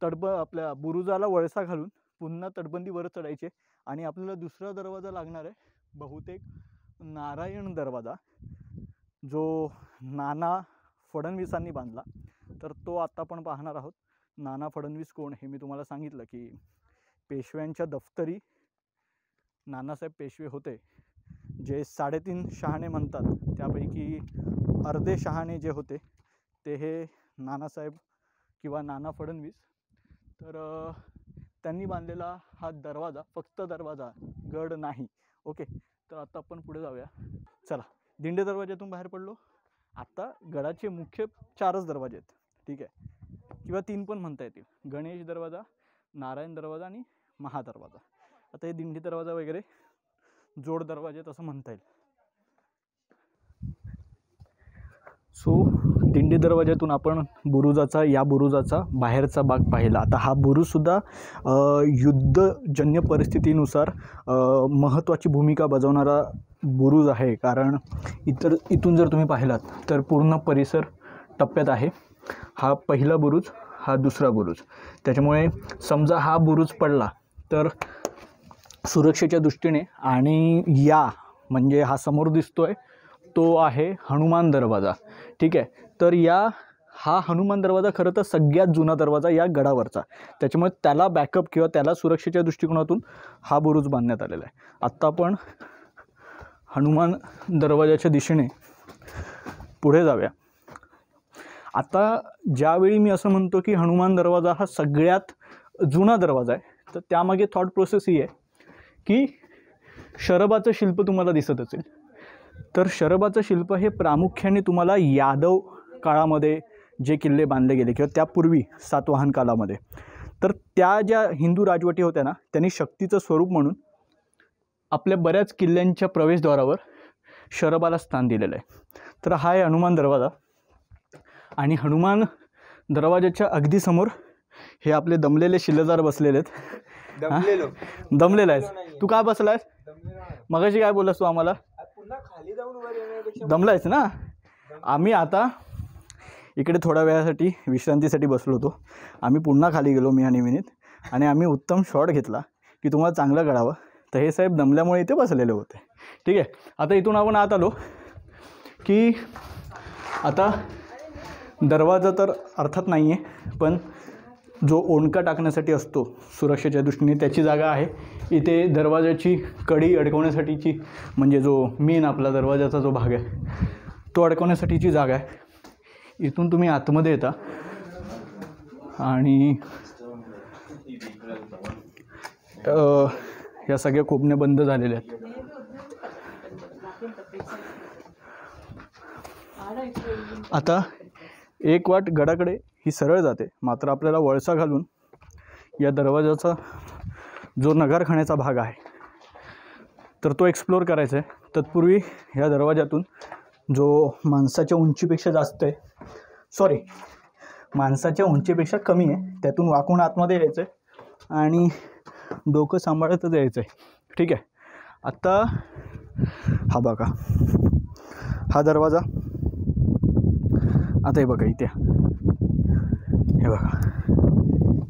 आपल्या बुरुजाला वळसा घालून पुन्हा तटबंदीवर चढायचे, आणि आपल्याला दुसरा दरवाजा लागणार आहे, बहुतेक नारायण दरवाजा, जो नाना फडणवीसांनी बांधला. तर तो आता आपण पाहणार आहोत. नाना फडणवीस कोण हे मी तुम्हाला सांगितलं की पेशव्यांच्या दफ्तरी नानासाहेब पेशवे होते, जे 3.5 शहाणे म्हणतात, त्यापैकी अर्धे शहाणे जे होते ते हे नानासाहेब किंवा नाना फडणवीस. तर त्यांनी बांधलेला हा दरवाजा, फक्त दरवाजा, गड नाही. ओके, तर आता आपण पुढे जाऊया. चला, दिंडे दरवाज्यातून बाहेर पडलो. आता गडाचे मुख्य 4च दरवाजे आहेत, ठीक आहे, किंवा 3 पण म्हणता येतील, गणेश दरवाजा, नारायण दरवाजा आणि महादरवाजा. आता हे दिंडी दरवाजा वगैरे जोड दरवाजे असं म्हणता येईल. सो दिंडी दरवाज्यातून आपण या बुरुजाचा बाहेरचा भाग पाहिला. आता हा बुरुजसुद्धा युद्धजन्य परिस्थितीनुसार महत्त्वाची भूमिका बजावणारा बुरुज आहे, कारण इथून जर तुम्ही पाहिलात तर पूर्ण परिसर टप्प्यात आहे. हा पहिला बुरुज, हा दुसरा बुरुज. त्याच्यामुळे समजा हा बुरुज पडला तर सुरक्षेच्या दृष्टीने, आणि या म्हणजे हा समोर दिसतोय तो आहे हनुमान दरवाजा, ठीक आहे. तर हा हनुमान दरवाजा खरं तर सगळ्यात जुना दरवाजा या गडावरचा, त्याच्यामुळे त्याला बॅकअप किंवा त्याला सुरक्षेच्या दृष्टिकोनातून हा बुरुज बांधण्यात आलेला आहे. आत्ता आपण हनुमान दरवाजाच्या दिशेने पुढे जाऊया. आता ज्यावेळी मी असं म्हणतो की हनुमान दरवाजा हा सगळ्यात जुना दरवाजा आहे, तर त्यामागे थॉट प्रोसेस ही आहे की शरबाचं शिल्प तुम्हाला दिसत असेल, तर शरबाचं शिल्प हे प्रामुख्याने तुम्हाला यादव काळामध्ये जे किल्ले बांधले गेले किंवा त्यापूर्वी सातवाहन कालामध्ये, तर त्या ज्या हिंदू राजवटी होत्या ना, त्यांनी शक्तीचं स्वरूप म्हणून आपल्या बऱ्याच किल्ल्यांच्या प्रवेशद्वारावर शरबाला स्थान दिलेलं आहे. तर हा आहे हनुमान दरवाजा, आणि हनुमान दरवाजाच्या अगदी समोर हे आपले दमलेले शिलेदार बसलेले आहेत. दमलेला आहेस तू? का बसला आहेस? मगाशी काय बोललास तू आम्हाला? दमलायस ना? आम्ही आता इकडे थोड्या वेळासाठी विश्रांतीसाठी बसलो होतो. आम्ही पुन्हा खाली गेलो मी आणि विनीत, आणि आम्ही उत्तम शॉट घेतला की तुम्हाला चांगलं कळावं. तर हे साहेब दमल्यामुळे इथे बसलेले होते. ठीक आहे, आता इथून आपण आत आलो की आता दरवाजा तर अर्थात नाही आहे, पण जो ओंडका टाकण्यासाठी असतो सुरक्षेच्या दृष्टीने त्याची जागा आहे. इथे दरवाजाची कडी अडकवण्यासाठीची, म्हणजे जो मेन आपला दरवाजाचा जो भाग आहे तो अडकवण्यासाठीची जागा आहे. इथून तुम्ही आतमध्ये येता आणि या सगळ्या कोपण्या बंद झालेल्या आहेत. आता एक वाट गडाकडे ही सरळ जाते, मात्र आपल्याला वळसा घालून या दरवाजाचा जो नगारखान्याचा भाग आहे तर तो एक्सप्लोअर करायचा आहे. तत्पूर्वी ह्या दरवाजातून जो माणसाच्या उंचीपेक्षा जास्त आहे, सॉरी माणसाच्या उंचीपेक्षा कमी आहे, त्यातून वाकून आतमध्ये यायचं आहे आणि डोकं सांभाळतच यायचं आहे. ठीक आहे, आता हा बघा हा दरवाजा. आता हे बघा इथे, हे बघा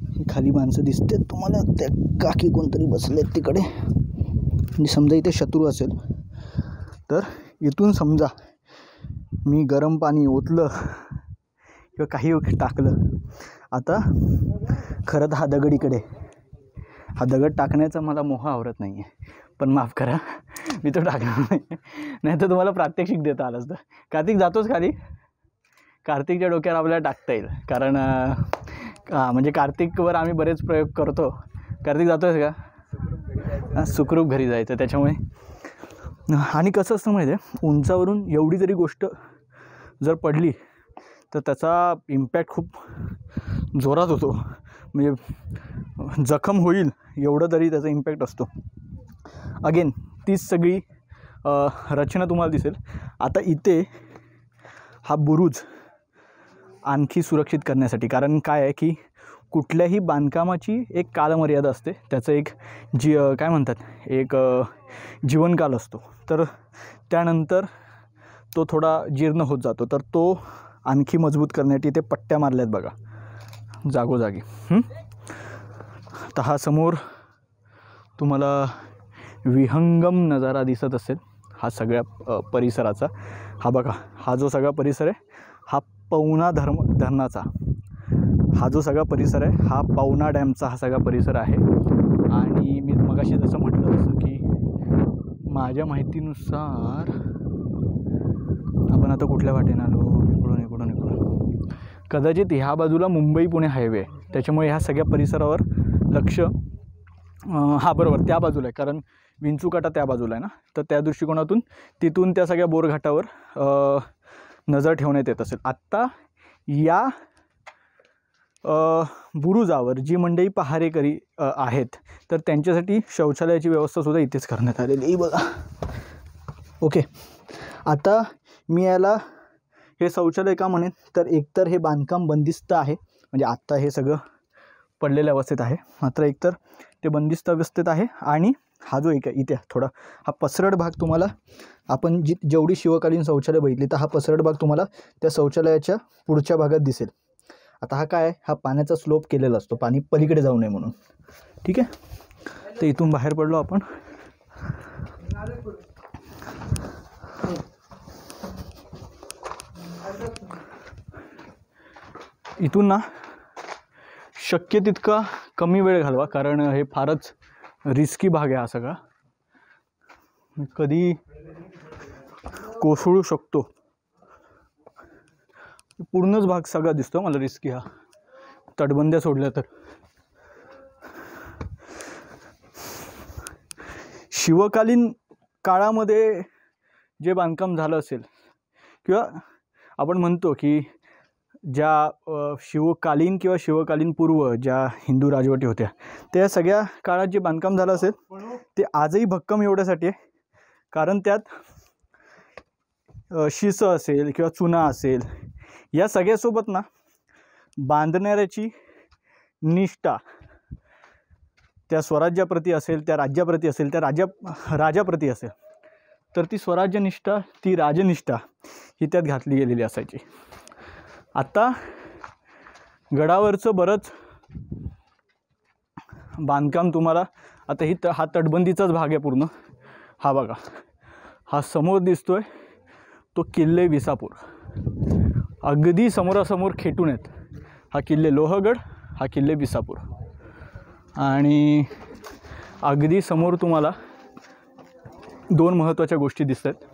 ही खाली माणसं दिसते तुम्हाला, त्या काकी कोणतरी बसलेत तिकडे. आणि समजा इथे शत्रू असेल तर इथून समजा मी गरम पाणी ओतलं किंवा काही टाकलं. आता खरं तर हा दगड इकडे, हा दगड टाकण्याचा मला मोह आवरत नाही आहे, पण माफ करा मी तो टाकणार नाही तर तुम्हाला प्रात्यक्षिक देता आलं असतं. कार्तिक जातोच खाली, कार्तिकच्या डोक्यावर आपल्याला टाकता येईल, कारण म्हणजे कार्तिकवर आम्ही बरेच प्रयोग करतो. कार्तिक जातो आहेस का? सुखरूप घरी जायचं. त्याच्यामुळे आणि कसं असतं माहिती आहे, उंचावरून एवढी जरी गोष्ट जर पडली तर त्याचा इम्पॅक्ट खूप जोरात होतो, म्हणजे जखम होईल एवढं तरी त्याचा इम्पॅक्ट असतो. अगेन तीच सगळी रचना तुम्हाला दिसेल. आता इथे हा बुरुज आणखी सुरक्षित करण्यासाठी, कारण काय आहे की कुठल्याही बांधकामाची एक कालमर्यादा असते, त्याचं एक काय म्हणतात एक जीवनकाल असतो. तर त्यानंतर तो थोडा जीर्ण होत जातो. तर तो आणखी मजबूत करण्यासाठी ते पट्ट्या मारल्यात बघा जागोजागी. तर हा समोर तुम्हाला विहंगम नजारा दिसत असेल हा सगळ्या परिसराचा. हा बघा हा जो सगळा परिसर आहे हा पवना धरणाचा, हा जो सगळा परिसर आहे हा पवना डॅमचा हा सगळा परिसर आहे. आणि मी मगाशी जसं म्हटलं तसं की माझ्या माहितीनुसार आपण आता कुठल्या वाटेनं आलो, इकडून कदाचित ह्या बाजूला मुंबई पुणे हायवे आहे, त्याच्यामुळे ह्या सगळ्या परिसरावर लक्ष हा बरोबर त्या बाजूला आहे, कारण विंचूकाटा त्या बाजूला आहे ना, तर त्या दृष्टिकोनातून तिथून त्या सगळ्या बोरघाटावर नजर ठेवण्यात येत असेल. आत्ता या बुरुजावर जी मंडळी पहारेकरी आहेत तर त्यांच्यासाठी शौचालयाची व्यवस्थासुद्धा इथेच करण्यात आलेली आहे बघा. ओके, आता मी याला हे शौचालय का म्हणेन तर एकतर हे बांधकाम बंदिस्त आहे, म्हणजे आत्ता हे सगळं पडलेल्या अवस्थेत आहे, मात्र एकतर ते बंदिस्त अवस्थेत आहे. आणि हा जो एक इथे थोडा हा पसरट भाग तुम्हाला, आपण जेवढी शिवकालीन शौचालय बघितली तर हा पसरट भाग तुम्हाला त्या शौचालयाच्या पुढच्या भागात दिसेल. आता हा काय आहे, हा पाण्याचा स्लोप केलेला असतो, पाणी पलीकडे जाऊ नये म्हणून. ठीक आहे, तर इथून बाहेर पडलो आपण. इथून ना शक्य तितका कमी वेळ घालवा, कारण हे फारच रिस्की भाग आहे हा सगळा, कधी कोसळू शकतो. पूर्णच भाग सगळा दिसतो मला रिस्की, हा तटबंद्या सोडल्या तर. शिवकालीन काळामध्ये जे बांधकाम झालं असेल किंवा आपण म्हणतो की ज्या शिवकालीन किंवा शिवकालीन पूर्व ज्या हिंदू राजवटी होत्या त्या सगळ्या काळात जे बांधकाम झालं असेल ते आजही भक्कम एवढ्यासाठी आहे कारण त्यात शिसं असेल किंवा चुना असेल या सगळ्यासोबत ना बांधणाऱ्याची निष्ठा त्या स्वराज्याप्रती असेल, त्या राज्याप्रती असेल, त्या राजाप्रती असेल, तर ती स्वराज्यनिष्ठा, ती राजनिष्ठा ही त्यात घातली गेलेली असायची. आता गडावरचं बरंच बांधकाम तुम्हाला आता हा तटबंदीचाच भाग आहे पूर्ण. हा बघा, हा समोर दिसतोय तो किल्ले विसापूर, अगदी समोरासमोर खेटून आहेत. हा किल्ले लोहगड, हा किल्ले विसापूर. आणि अगदी समोर तुम्हाला दोन महत्त्वाच्या गोष्टी दिसत आहेत.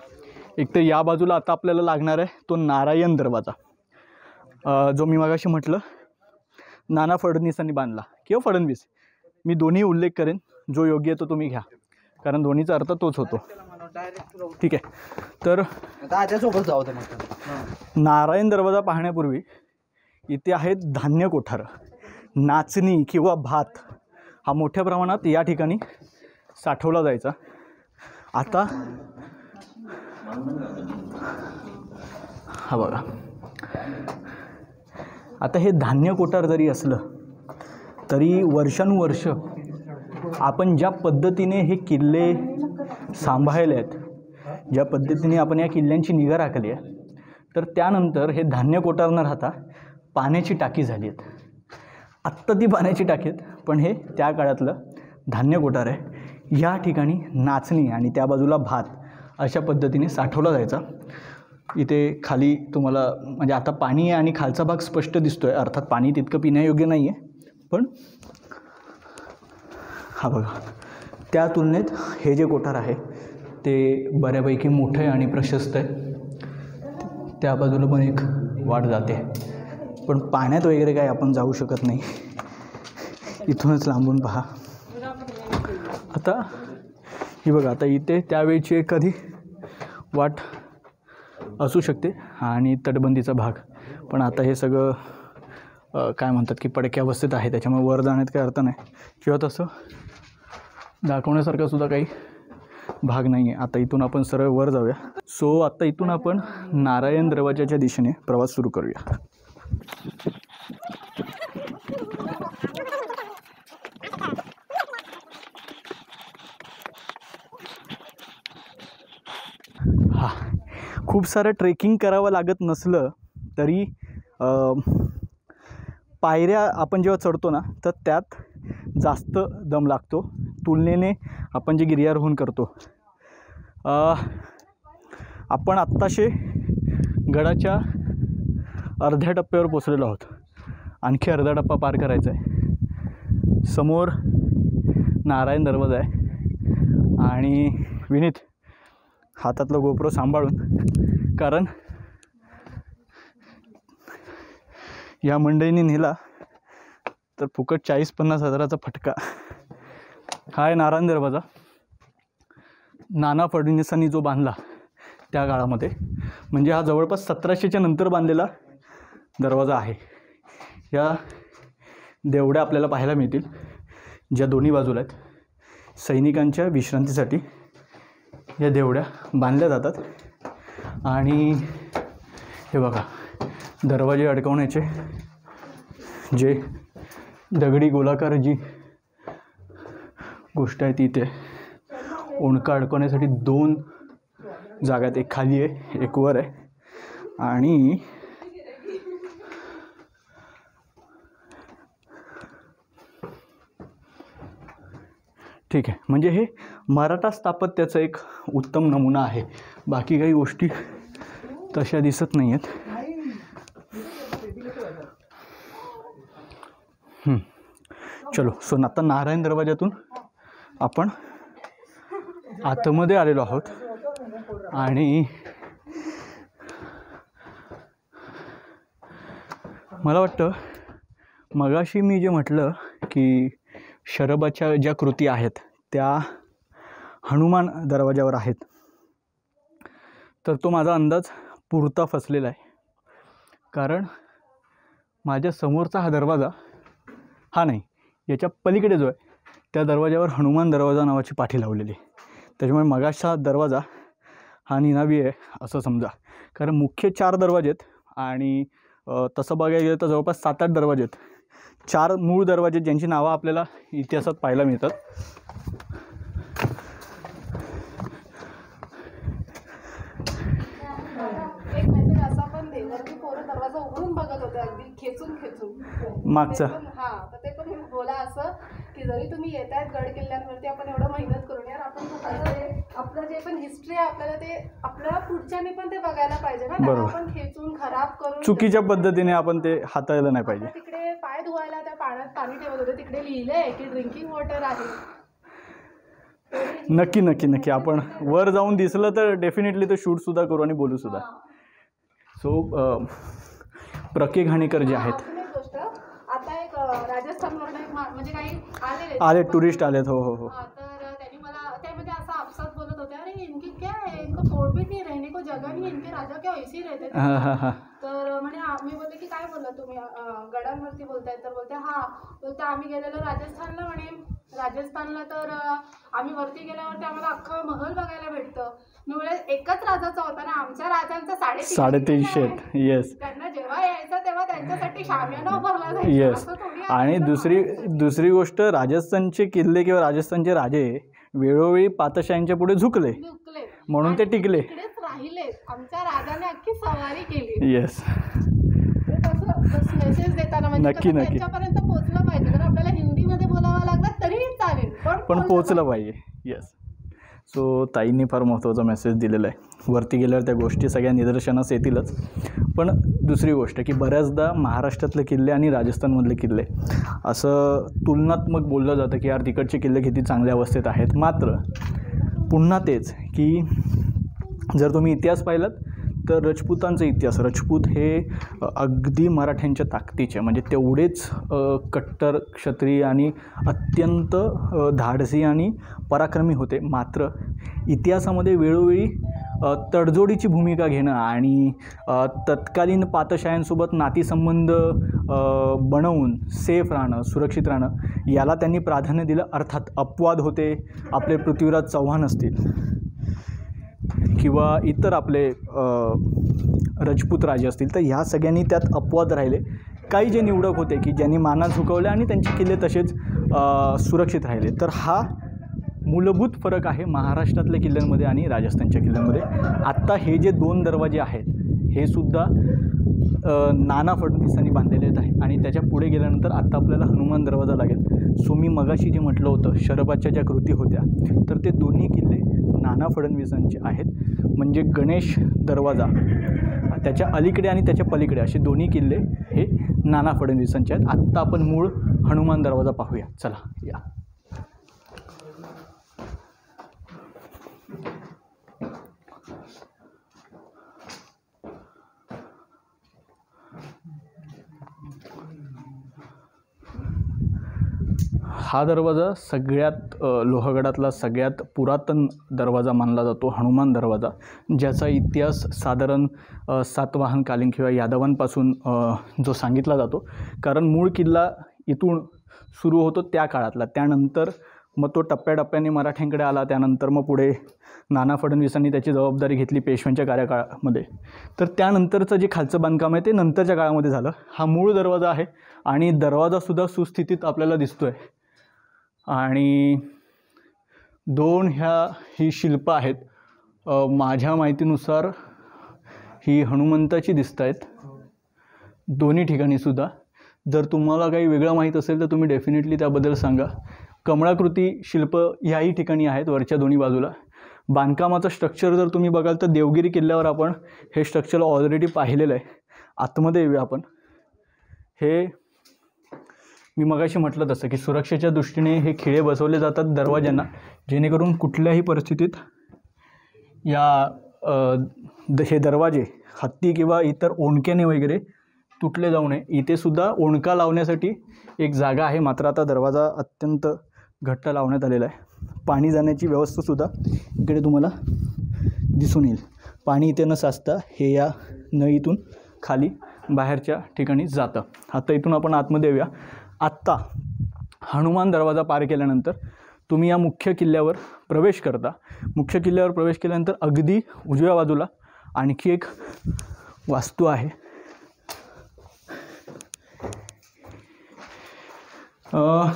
एक तर या बाजूला आता आपल्याला लागणार आहे तो नारायण दरवाजा, जो मी मगाशी म्हटलं नाना फडणवीसांनी बांधला किंवा फडणवीस, मी दोन्ही उल्लेख करेन, जो योग्य आहे तो तुम्ही घ्या, कारण दोन्हीचा अर्थ तोच होतो. ठीक आहे. तर नारायण दरवाजा पाहण्यापूर्वी इथे आहेत धान्य कोठारं. नाचणी किंवा भात हा मोठ्या प्रमाणात या ठिकाणी साठवला जायचा. आता हा बघा, आता हे धान्य कोठार जरी असलं तरी वर्षानुवर्ष आपण ज्या पद्धतीने हे किल्ले सांभाळले आहेत, ज्या पद्धतीने आपण या किल्ल्यांची निगा राखली आहे, तर त्यानंतर हे धान्य कोठार न राहता पाण्याची टाकी झाली आहेत. आत्ता ती पाण्याची टाकी आहेत, पण हे त्या काळातलं धान्य कोठार आहे. या ठिकाणी नाचणी आणि त्या बाजूला भात अशा पद्धतीने साठवला जायचा. इथे खाली तुम्हाला म्हणजे आता पाणी आहे आणि खालचा भाग स्पष्ट दिसतो आहे, अर्थात पाणी तितकं पिण्यायोग्य नाही आहे, पण हा बघा, त्या तुलनेत हे जे कोठार आहे ते बऱ्यापैकी मोठं आहे आणि प्रशस्त आहे. त्या बाजूला पण एक वाट जाते, पण पाण्यात वगैरे काय आपण जाऊ शकत नाही, इथूनच लांबून पहा. आता ही बघा, आता इथे त्यावेळची एखादी वाट असू शकते आणि तटबंदीचा भाग, पण आता हे सगळं काय म्हणतात की पडक्या अवस्थेत आहे, त्याच्यामुळे वर जाण्यात काही अर्थ नाही किंवा तसं दाखवण्यासारखा सुद्धा काही भाग नाही आहे. आता इथून आपण सरळ वर जाऊया. सो आता इथून आपण नारायण दरवाजाच्या दिशेने प्रवास सुरू करूया. हा, खूप सारं ट्रेकिंग करावं लागत नसलं तरी पायऱ्या आपण जेव्हा चढतो ना तर त्यात जास्त दम लागतो तुलनेने आपण जे गिर्यारोहण करतो. आपण आत्ताशे गडाच्या अर्ध्या टप्प्यावर पोचलेलो आहोत, आणखी अर्धा टप्पा पार करायचा आहे. समोर नारायण दरवाजा आहे आणि विनीत हातातलं गोप्रो सांभाळून, कारण या मंडळींनी नेला तर फुकट 40-50 हजाराचा फटका. हा आहे नारायण दरवाजा, नाना फडणवीसांनी जो बांधला त्या काळामध्ये, म्हणजे हा जवळपास 1700च्या नंतर बांधलेला दरवाजा आहे. या देवड्या आपल्याला पाहायला मिळतील ज्या दोन्ही बाजूला आहेत. सैनिकांच्या विश्रांतीसाठी या देवड्या बांधल्या जातात. आणि हे बघा, दरवाजे अडकवण्याचे जे दगडी गोलाकार जी गोष्ट आहे ती, ते ओंडका अडकवण्यासाठी 2 जागा आहेत, एक खाली आहे एक वर आहे. आणि ठीक आहे, म्हणजे हे मराठा स्थापत्याचा एक उत्तम नमुना आहे. बाकी काही गोष्टी तशा दिसत नाही आहेत. चलो, सो आता नारायण दरवाजातून आपण आतमध्ये आलेलो आहोत. आणि मला वाटतं मगाशी मी जे म्हटलं की शरभाच्या ज्या कृती आहेत त्या हनुमान दरवाजावर आहेत, तर तो माझा अंदाज पुरता फसलेला आहे. कारण माझ्या समोरचा हा दरवाजा हा नाही, याच्या पलीकडे जो आहे त्या दरवाजावर हनुमान दरवाजा नावाची पाठी लावलेली आहे. त्याच्यामुळे मगाचा दरवाजा हा निनावी आहे असं समजा. कारण मुख्य 4 दरवाजे आहेत आणि तसं बघायला गेलं तर जवळपास 7-8 दरवाजे आहेत. 4 मूळ दरवाजे ज्यांची नावं आपल्याला इतिहासात पाहायला मिळतात. एक मेसेज असा पण दे, वरती पोरं दरवाजा उघडून बघत खेचून मागचं. तर ते पण बोला असं की जरी तुम्ही येत आहेत गड किल्ल्यांवरती आपण एवढं मेहनत करून यार आपण आपलं जे पण हिस्ट्री आहे आपल्याला पुढच्यानी पण ते बघायला पाहिजे ना. बरोबर. आपण खेचून खराब करून चुकीच्या पद्धतीने आपण ते हाताळलं नाही पाहिजे. तिकडे पाय धुवायला त्या पाण्यात पाणी ठेवत होते, तिकडे लिहिलंय की ड्रिंकिंग वॉटर आहे. नक्की नक्की नक्की आपण वर जाऊन दिसलं तर डेफिनेटली ते शूटसुद्धा करू आणि बोलूसुद्धा. सो प्रके घाणेकर जे आहेत, आता एक राजस्थानवरून म्हणजे काही आले टुरिस्ट आलेत. हो हो हो. तर त्यांनी मला ते म्हणजे असं आपसात बोलत होते, अरे इनकी क्या है, इनको फोर्ट भी नहीं, रहने को जगह नहीं, इनके राजा क्या ऐसे रहते थे. तर म्हणे आम्ही बोलले की काय बोलला तुम्ही गडांवरती बोलताय, तर बोलते हा बोलते आम्ही गेलेलो राजस्थानला. म्हणे राजस्थानला तर आम्ही वरती गेल्यावरती आम्हाला अख्खं महल बघायला भेटतं. मी बोले एकच राजाचा होता ना, आमच्या राजांचा 350. येस. त्यांना जेव्हा यायचं तेव्हा त्यांच्यासाठी शामियाना उभारला जायचा. येस. आणि दुसरी गोष्ट, राजस्थानचे किल्ले किंवा राजस्थानचे राजे वेळोवेळी पातशाहींच्या पुढे झुकले म्हणून ते टिकले, राहिले. आमच्या राजाने अख्खी सवारी केली. येस. मेसेज देताना म्हणजे त्यांच्यापर्यंत पोहोचलं पाहिजे. तर आपल्याला हिंदीमध्ये बोलावं लागलं तरी चालेल, पण पोहोचलं पाहिजे. येस. सो ताईंनी फार महत्त्वाचा मेसेज दिलेला आहे. वरती गेल्यावर त्या गोष्टी सगळ्या निदर्शनास येतीलच. पण दुसरी गोष्ट की बऱ्याचदा महाराष्ट्रातले किल्ले आणि राजस्थानमधले किल्ले असं तुलनात्मक बोललं जातं की यार तिकडचे किल्ले किती चांगल्या अवस्थेत आहेत. मात्र पुन्हा तेच की जर तुम्ही इतिहास पाहिलात तर राजपूतांचा इतिहास, राजपूत हे अगदी मराठ्यांच्या ताकदीचे, म्हणजे तेवढेच कट्टर क्षत्रिय आणि अत्यंत धाडसी आणि पराक्रमी होते. मात्र इतिहासामध्ये वेळोवेळी तडजोडीची भूमिका घेणं आणि तत्कालीन पातशाह्यांसोबत नातेसंबंध बनवून सेफ राहणं, सुरक्षित राहणं याला त्यांनी प्राधान्य दिलं. अर्थात अपवाद होते, आपले पृथ्वीराज चव्हाण असतील किंवा इतर आपले राजपूत राजे असतील, तर ह्या सगळ्यांनी त्यात अपवाद राहिले. काही जे निवडक होते की ज्यांनी माना झुकवल्या आणि त्यांचे किल्ले तसेच सुरक्षित राहिले. तर हा मूलभूत फरक आहे महाराष्ट्रातल्या किल्ल्यांमध्ये आणि राजस्थानच्या किल्ल्यांमध्ये. आत्ता हे जे 2 दरवाजे आहेत हे सुद्धा नाना फडणवीसांनी बांधलेले आहे आणि त्याच्या पुढे गेल्यानंतर आत्ता आपल्याला हनुमान दरवाजा लागेल. सो मी मगाशी जे म्हटलं होतं शरबाच्या ज्या कृती होत्या, तर ते दोन्ही किल्ले नाना फडणवीसांचे आहेत. म्हणजे गणेश दरवाजा त्याच्या अलीकडे आणि त्याच्या पलीकडे असे दोन्ही किल्ले हे नाना फडणवीसांचे आहेत. आत्ता आपण मूळ हनुमान दरवाजा पाहूया. चला या. हा दरवाजा सगळ्यात लोहगडातला सगळ्यात पुरातन दरवाजा मानला जातो, हनुमान दरवाजा, ज्याचा इतिहास साधारण सातवाहनकालीन किंवा यादवांपासून जो सांगितला जातो. कारण मूळ किल्ला इथून सुरू होतो त्या काळातला. त्यानंतर मग तो टप्प्याटप्प्याने मराठ्यांकडे आला. त्यानंतर मग पुढे नाना फडणवीसांनी त्याची जबाबदारी घेतली पेशव्यांच्या कार्यकाळामध्ये. तर त्यानंतरचं जे खालचं बांधकाम आहे ते नंतरच्या काळामध्ये झालं. हा मूळ दरवाजा आहे आणि दरवाजासुद्धा सुस्थितीत आपल्याला दिसतो आहे. आणि 2 ही शिल्पं आहेत. माझ्या माहितीनुसार ही हनुमंताची दिसत आहेत दोन्ही ठिकाणीसुद्धा. जर तुम्हाला काही वेगळं माहीत असेल तर तुम्ही डेफिनेटली त्याबद्दल सांगा. कमळाकृती शिल्प याही ठिकाणी आहेत वरच्या दोन्ही बाजूला. बांधकामाचं स्ट्रक्चर जर तुम्ही बघाल तर देवगिरी किल्ल्यावर आपण हे स्ट्रक्चर ऑलरेडी पाहिलेलं आहे. आतमध्ये येऊया आपण. हे मी मगाशी म्हटलं तसं की सुरक्षेच्या दृष्टीने हे खिळे बसवले जातात दरवाज्यांना, जेणेकरून कुठल्याही परिस्थितीत हे दरवाजे हत्ती किंवा इतर ओंडक्याने वगैरे तुटले जाऊ नये. इथे सुद्धा ओंडका लावण्यासाठी एक जागा आहे. मात्र आता दरवाजा अत्यंत घट्ट लावण्यात आलेला आहे. पाणी जाण्याची व्यवस्थासुद्धा इकडे तुम्हाला दिसून येईल. पाणी इथे न साचता हे या नळीतून खाली बाहेरच्या ठिकाणी जातं. आता इथून आपण आतमध्ये येऊया. आत्ता हनुमान दरवाजा पार केल्यानंतर तुम्ही या मुख्य किल्ल्यावर प्रवेश करता. मुख्य किल्ल्यावर प्रवेश केल्यानंतर अगदी उजव्या बाजूला आणखी एक वास्तू आहे.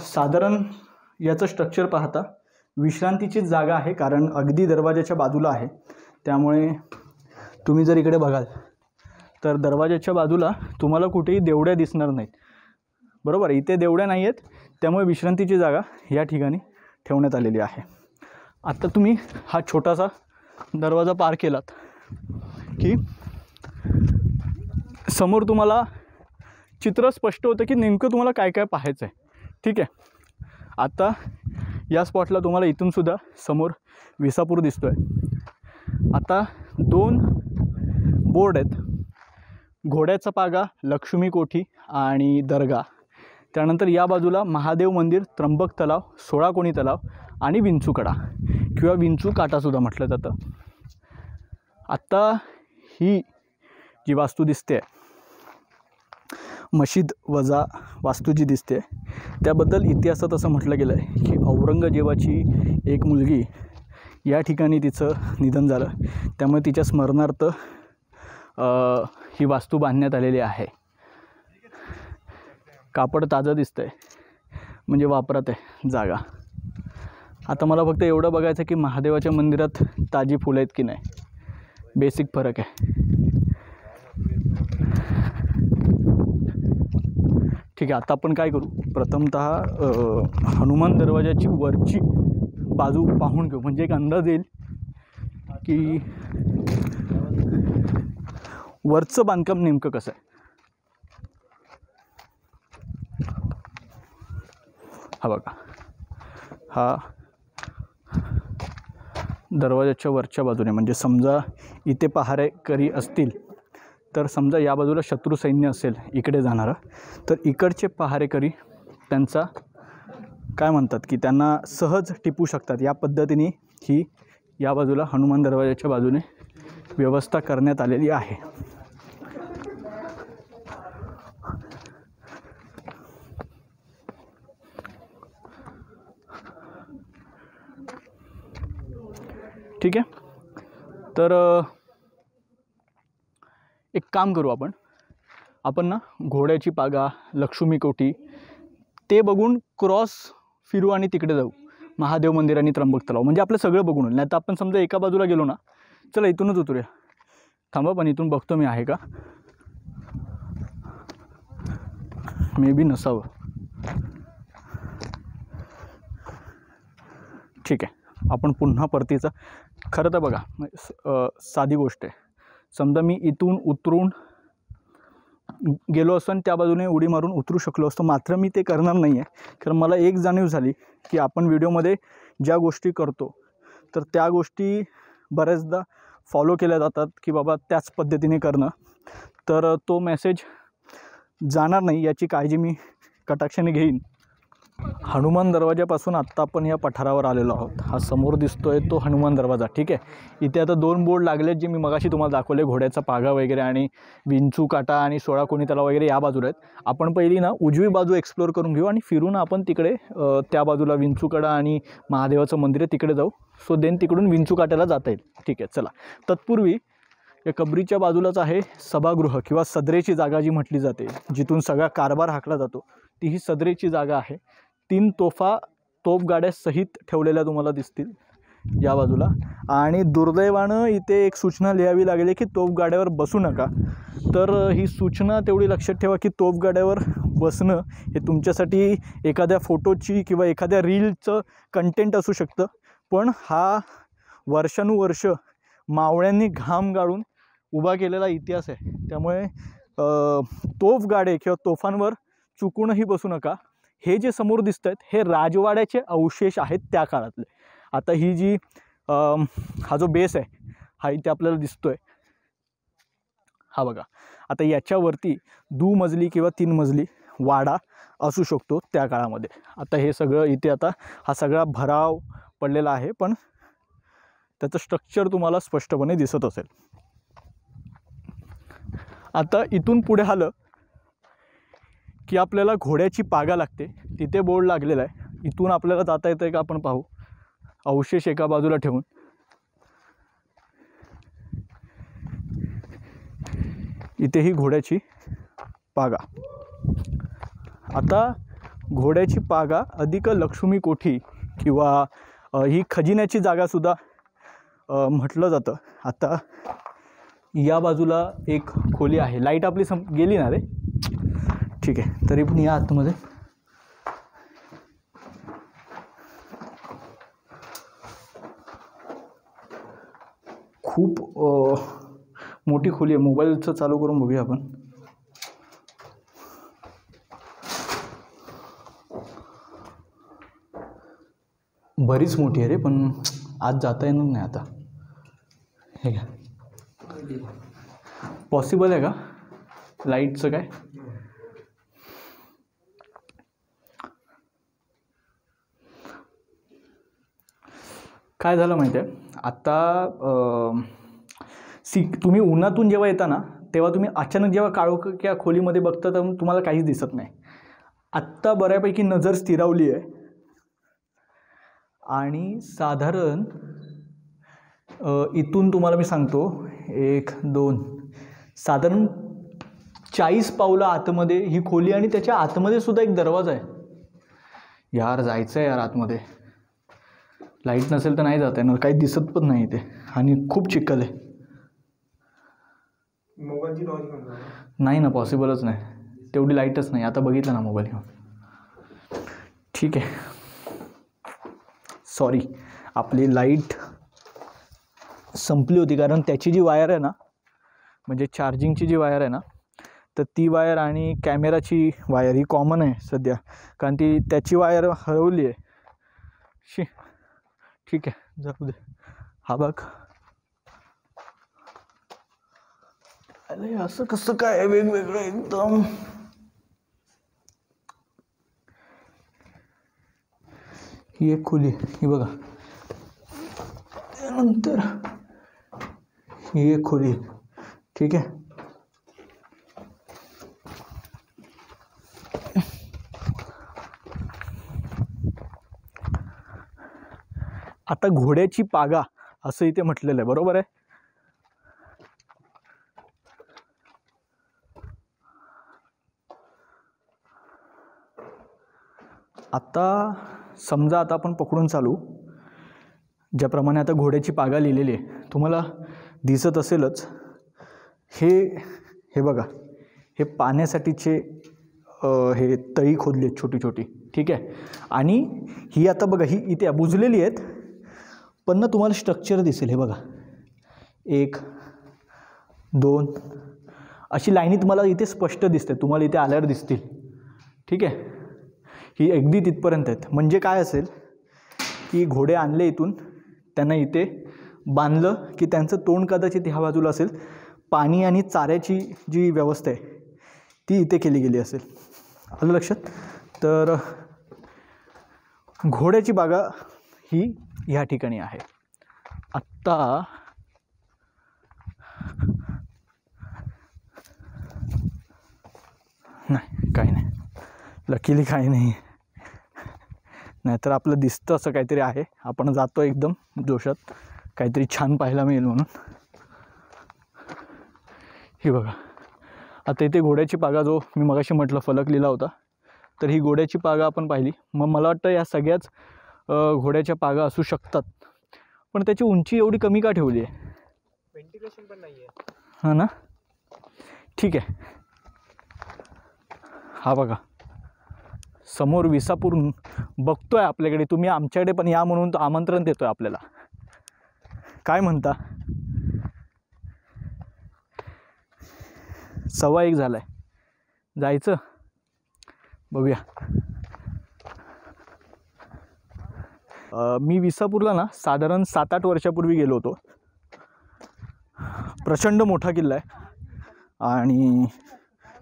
साधारण याचं स्ट्रक्चर पाहता विश्रांतीचीच जागा आहे, कारण अगदी दरवाजाच्या बाजूला आहे. त्यामुळे तुम्ही जर इकडे बघाल तर दरवाजाच्या बाजूला तुम्हाला कुठेही देवड्या दिसणार नाहीत, बरोबर. इथे देवड्या नाही आहेत, त्यामुळे विश्रांतीची जागा या ठिकाणी ठेवण्यात आलेली आहे. आता तुम्ही हा छोटासा दरवाजा पार केलात की समोर तुम्हाला चित्र स्पष्ट होतं की नेमकं तुम्हाला काय काय पाहायचं आहे. ठीक आहे. आता या स्पॉटला तुम्हाला इथूनसुद्धा समोर विसापूर दिसतो आहे. आता 2 बोर्ड आहेत, घोड्याचा पागा, लक्ष्मी कोठी आणि दर्गा. त्यानंतर या बाजूला महादेव मंदिर, त्र्यंबक तलाव, 16 कोणी तलाव आणि विंचूकडा किंवा विंचू काटासुद्धा म्हटलं जातं. आत्ता ही जी वास्तू दिसते, मशीद वजा वास्तू जी दिसते, त्याबद्दल इतिहासात असं म्हटलं गेलं आहे की औरंगजेबाची एक मुलगी या ठिकाणी तिचं निधन झालं, त्यामुळे तिच्या स्मरणार्थ ही वास्तू बांधण्यात आलेली आहे. कापड ताजं दिसतं आहे, म्हणजे वापरात आहे जागा. आता मला फक्त एवढं बघायचं की महादेवाच्या मंदिरात ताजी फुलं आहेत की नाही, बेसिक फरक आहे. ठीक आहे. आता आपण काय करू, प्रथमतः हनुमान दरवाजाची वरची बाजू पाहून घेऊ, म्हणजे एक अंदाज येईल की वरचं बांधकाम नेमकं कसं आहे. हा बघा, हा दरवाजाच्या वरच्या बाजूने, म्हणजे समजा इथे पहारेकरी असतील तर समजा या बाजूला शत्रू सैन्य असेल इकडे जाणारं, तर इकडचे पहारेकरी त्यांचा काय म्हणतात की त्यांना सहज टिपू शकतात. या पद्धतीने ही या बाजूला हनुमान दरवाजाच्या बाजूने व्यवस्था करण्यात आलेली आहे. ठीक आहे. तर एक काम करू आपण ना घोड्याची पागा, लक्ष्मी कोठी ते बघून क्रॉस फिरू आणि तिकडे जाऊ महादेव मंदिर आणि त्र्यंबक तलाव, म्हणजे आपलं सगळं बघून. नाही तर आपण समजा एका बाजूला गेलो ना, चला इथूनच उतरूया. थांबा, पण इथून बघतो मी आहे का, मे बी नसावं. ठीक आहे. आपण पुन्हा परतीचा, खरं तर बघा साधी गोष्ट आहे. समजा मी इथून उतरून गेलो असतो आणि त्या बाजूने उडी मारून उतरू शकलो असतो, मात्र मी ते करणार नाही आहे. कारण मला एक जाणीव झाली की आपण व्हिडिओमध्ये ज्या गोष्टी करतो तर त्या गोष्टी बऱ्याचदा फॉलो केल्या जातात की बाबा त्याच पद्धतीने करणं, तर तो मेसेज जाणार नाही याची काळजी मी कटाक्षाने घेईन. हनुमान दरवाजापासून आत्ता आपण या पठारावर आलेलो आहोत. हा समोर दिसतोय तो हनुमान दरवाजा. ठीक आहे. इथे आता 2 बोर्ड लागलेत जे मी मगाशी तुम्हाला दाखवले, घोड्याचा पागा वगैरे आणि विंचू काटा आणि 16 कोणी तलाव वगैरे या बाजूला आहेत. आपण पहिली ना उजवी बाजू एक्सप्लोर करून घेऊ आणि फिरून आपण तिकडे त्या बाजूला विंचूकडा आणि महादेवाचं मंदिर आहे तिकडे जाऊ. सो देन तिकडून विंचू काट्याला जाता येईल. ठीक आहे. चला, तत्पूर्वी या कबरीच्या बाजूलाच आहे सभागृह किंवा सदरेची जागा जी म्हटली जाते, जिथून सगळा कारभार हाकला जातो, ती ही सदरेची जागा आहे. 3 तोफगाड्या सहित ठेवलेल्या तुम्हाला दिसतील या बाजूला. आणि दुर्दैवानं इथे एक सूचना लिहावी लागली की तोफगाड्यावर बसू नका. तर ही सूचना तेवढी लक्षात ठेवा की तोफगाड्यावर बसणं हे तुमच्यासाठी एखाद्या फोटोची किंवा एखाद्या रीलचं कंटेंट असू शकतं, पण हा वर्षानुवर्ष मावळ्यांनी घाम गाळून उभा केलेला इतिहास आहे. त्यामुळे तोफगाडे किंवा तोफांवर चुकूनही बसू नका. हे जे समोर दिसत आहेत हे राजवाड्याचे अवशेष आहेत त्या काळातले. आता ही जी हा जो बेस आहे हा इथे आपल्याला दिसतोय, हा बघा. आता याच्यावरती 2 मजली किंवा 3 मजली वाडा असू शकतो त्या काळामध्ये. आता हे सगळं इथे आता हा सगळा भराव पडलेला आहे, पण त्याचं स्ट्रक्चर तुम्हाला स्पष्टपणे दिसत असेल. आता इथून पुढे आलं की आपल्याला घोड्याची पागा लागते. तिथे बोर्ड लागलेला आहे. इथून आपल्याला जाता येतं का आपण पाहू. अवशेष एका बाजूला ठेवून इथे ही घोड्याची पागा. आता घोड्याची पागा अधिक लक्ष्मी कोठी किंवा ही खजिन्याची जागासुद्धा म्हटलं जातं. आता या बाजूला एक खोली आहे. लाईट आपली गेली ना रे, ठीक आहे. तरी पण या आतमध्ये खूप मोठी खोली आहे. मोबाईलचं चालू करून बघूया आपण. बरीच मोठी आहे रे, पण आज जाता येणार नाही आता. हे घ्या, पॉसिबल आहे का लाईटचं काय? काय झालं माहिती आहे, आता तुम्ही उन्हातून जेव्हा येता ना, तेव्हा तुम्ही अचानक जेव्हा काळोख्या खोलीमध्ये बघता तर तुम्हाला काहीच दिसत नाही. आत्ता बऱ्यापैकी नजर स्थिरावली आहे आणि साधारण इथून तुम्हाला मी सांगतो 1 2 साधारण 40 पावलं आतमध्ये ही खोली आणि त्याच्या आतमध्ये सुद्धा एक दरवाजा आहे. यार जायचं आहे यार आतमध्ये. लाईट नसेल तर नाही जाता येणार, काही दिसत पण नाही ते आणि खूप चिखल आहे. मोबाईलची टॉर्च नाही ना, पॉसिबलच नाही, तेवढी लाईटच नाही. आता बघितलं ना मोबाईल घेऊन. ठीक आहे, सॉरी, आपली लाईट संपली होती कारण त्याची जी वायर आहे ना, म्हणजे चार्जिंगची जी वायर आहे ना, तर ती वायर आणि कॅमेराची वायर ही कॉमन आहे सध्या, कारण ती त्याची वायर हरवली आहे. ठीक आहे, जाऊ दे. हा बघ, अरे असं कसं काय वेगवेगळं एकदम. ही एक खोली, ही बघा. त्यानंतर ही एक खोली, ठीक आहे. आता घोड्याची पागा असं इथे म्हटलेलं आहे, बरोबर आहे. आता समजा आता आपण पकडून चालू, ज्याप्रमाणे आता घोड्याची पागा लिहिलेली आहे, तुम्हाला दिसत असेलच. हे बघा, हे पाण्यासाठीचे हे तळी खोदली आहेत छोटी छोटी, ठीक आहे. आणि ही आता बघा, ही इथे बुजलेली आहेत, पण ना तुम्हाला स्ट्रक्चर दिसेल. हे बघा, 1 2 अशी लाईनी तुम्हाला इथे स्पष्ट दिसते, तुम्हाला इथे आल्यावर दिसतील, ठीक आहे. ही अगदी तिथपर्यंत आहेत. म्हणजे काय असेल की घोडे आणले इथून, त्यांना इथे बांधलं की त्यांचं तोंड कदाचित ह्या बाजूला असेल. पाणी आणि चाऱ्याची जी व्यवस्था आहे ती इथे केली गेली असेल. आलं लक्षात? तर घोड्याची बागा ही ह्या ठिकाणी आहे. आत्ता नाही, काही नाही, लकीली काही नाही. नाहीतर आपलं दिसतं असं काहीतरी आहे. आपण जातो एकदम जोशात, काहीतरी छान पाहायला मिळेल म्हणून. ही बघा, आता इथे घोड्याची पागा, जो मी मगाशी म्हटलं फलक लिहिला होता, तर ही घोड्याची पागा आपण पाहिली. मग मला वाटतं या सगळ्याच घोड्याच्या पागा असू शकतात, पण त्याची उंची एवढी कमी का ठेवली आहे? व्हेंटिलेशन पण नाही आहे. हां ना, ठीक आहे. हा बघा, समोर विसापूर बघतोय आपल्याकडे. तुम्ही आमच्याकडे पण या म्हणून आमंत्रण देतोय आपल्याला. काय म्हणता? 1:15 झालाय, जायचं? बघूया. मी विसापूरला ना साधारण 7-8 वर्षापूर्वी गेलो होतो. प्रचंड मोठा किल्ला आहे आणि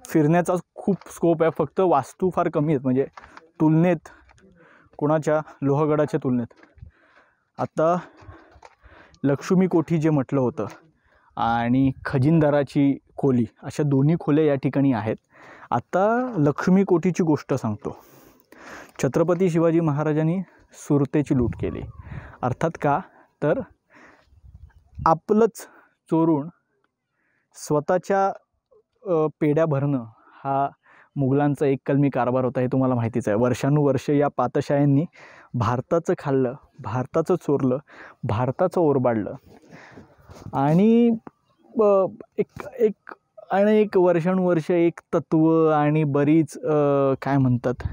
फिरण्याचा खूप स्कोप आहे. फक्त वास्तू फार कमी आहेत, म्हणजे तुलनेत कोणाच्या, लोहगडाच्या तुलनेत. आता लक्ष्मी कोठी जे म्हटलं होतं आणि खजिनदाराची खोली, अशा दोन्ही खोल्या या ठिकाणी आहेत. आता लक्ष्मी कोठीची गोष्ट सांगतो. छत्रपती शिवाजी महाराजांनी सुरतेची लूट केली. अर्थात का, तर आपलंच चोरून स्वतःच्या पेढ्या भरणं हा मुघलांचा एक कलमी कारभार होता. हे तुम्हाला माहितीच आहे. वर्षानुवर्ष या पातशाह्यांनी भारताचं खाल्लं, भारताचं चोरलं, भारताचं ओरबाडलं आणि एक एक अनेक वर्षानुवर्ष एक तत्त्व आणि बरीच काय म्हणतात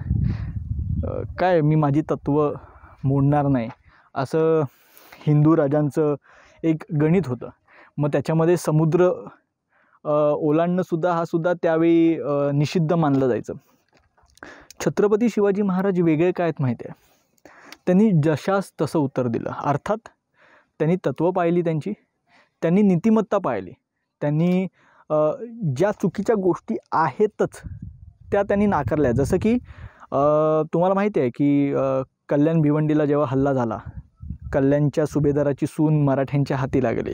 काय मी माझी तत्त्व मोडणार नाही असं हिंदू राजांचं एक गणित होतं. मग त्याच्यामध्ये समुद्र ओलांडणंसुद्धा हा सुद्धा त्यावेळी निषिद्ध मानलं जायचं. छत्रपती शिवाजी महाराज वेगळे काय आहेत माहिती आहे, त्यांनी जशास तसं उत्तर दिलं. अर्थात त्यांनी तत्त्व पाहिली, त्यांनी नीतिमत्ता पाहिली, त्यांनी ज्या चुकीच्या गोष्टी आहेतच त्या त्यांनी नाकारल्या. जसं की तुम्हाला माहिती आहे की कल्याण भिवंडीला जेव्हा हल्ला झाला, कल्याणच्या सुभेदाराची सून मराठ्यांच्या हाती लागली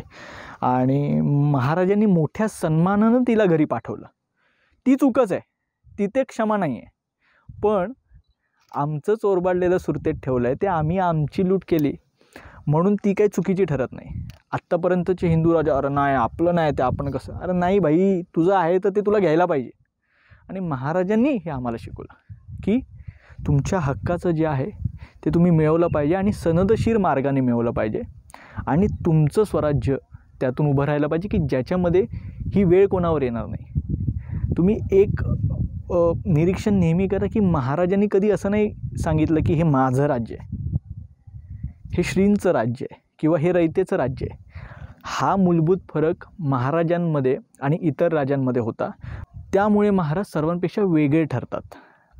आणि महाराजांनी मोठ्या सन्मानानं तिला घरी पाठवलं. ती चूकच आहे, तिथे क्षमा नाही आहे. पण आमचं चोरबाडलेलं सुरतेत ठेवलं आहे, ते आम्ही आमची लूट केली म्हणून ती काही चुकीची ठरत नाही. आत्तापर्यंतचे हिंदू राजा अरे नाही आपलं नाही ते आपण कसं, अरे नाही भाई तुझं आहे तर ते तुला घ्यायला पाहिजे. आणि महाराजांनी हे आम्हाला शिकवलं की तुमच्या हक्काचं जे आहे ते तुम्ही मिळवलं पाहिजे आणि सनदशीर मार्गाने मिळवलं पाहिजे आणि तुमचं स्वराज्य त्यातून उभं राहायला पाहिजे की ज्याच्यामध्ये ही वेळ कोणावर येणार नाही. तुम्ही एक निरीक्षण नेहमी करा की महाराजांनी कधी असं नाही सांगितलं की हे माझं राज्य आहे, हे श्रींचं राज्य आहे किंवा हे रयतेचं राज्य आहे. हा मूलभूत फरक महाराजांमध्ये आणि इतर राजांमध्ये होता. त्यामुळे महाराज सर्वांपेक्षा वेगळे ठरतात.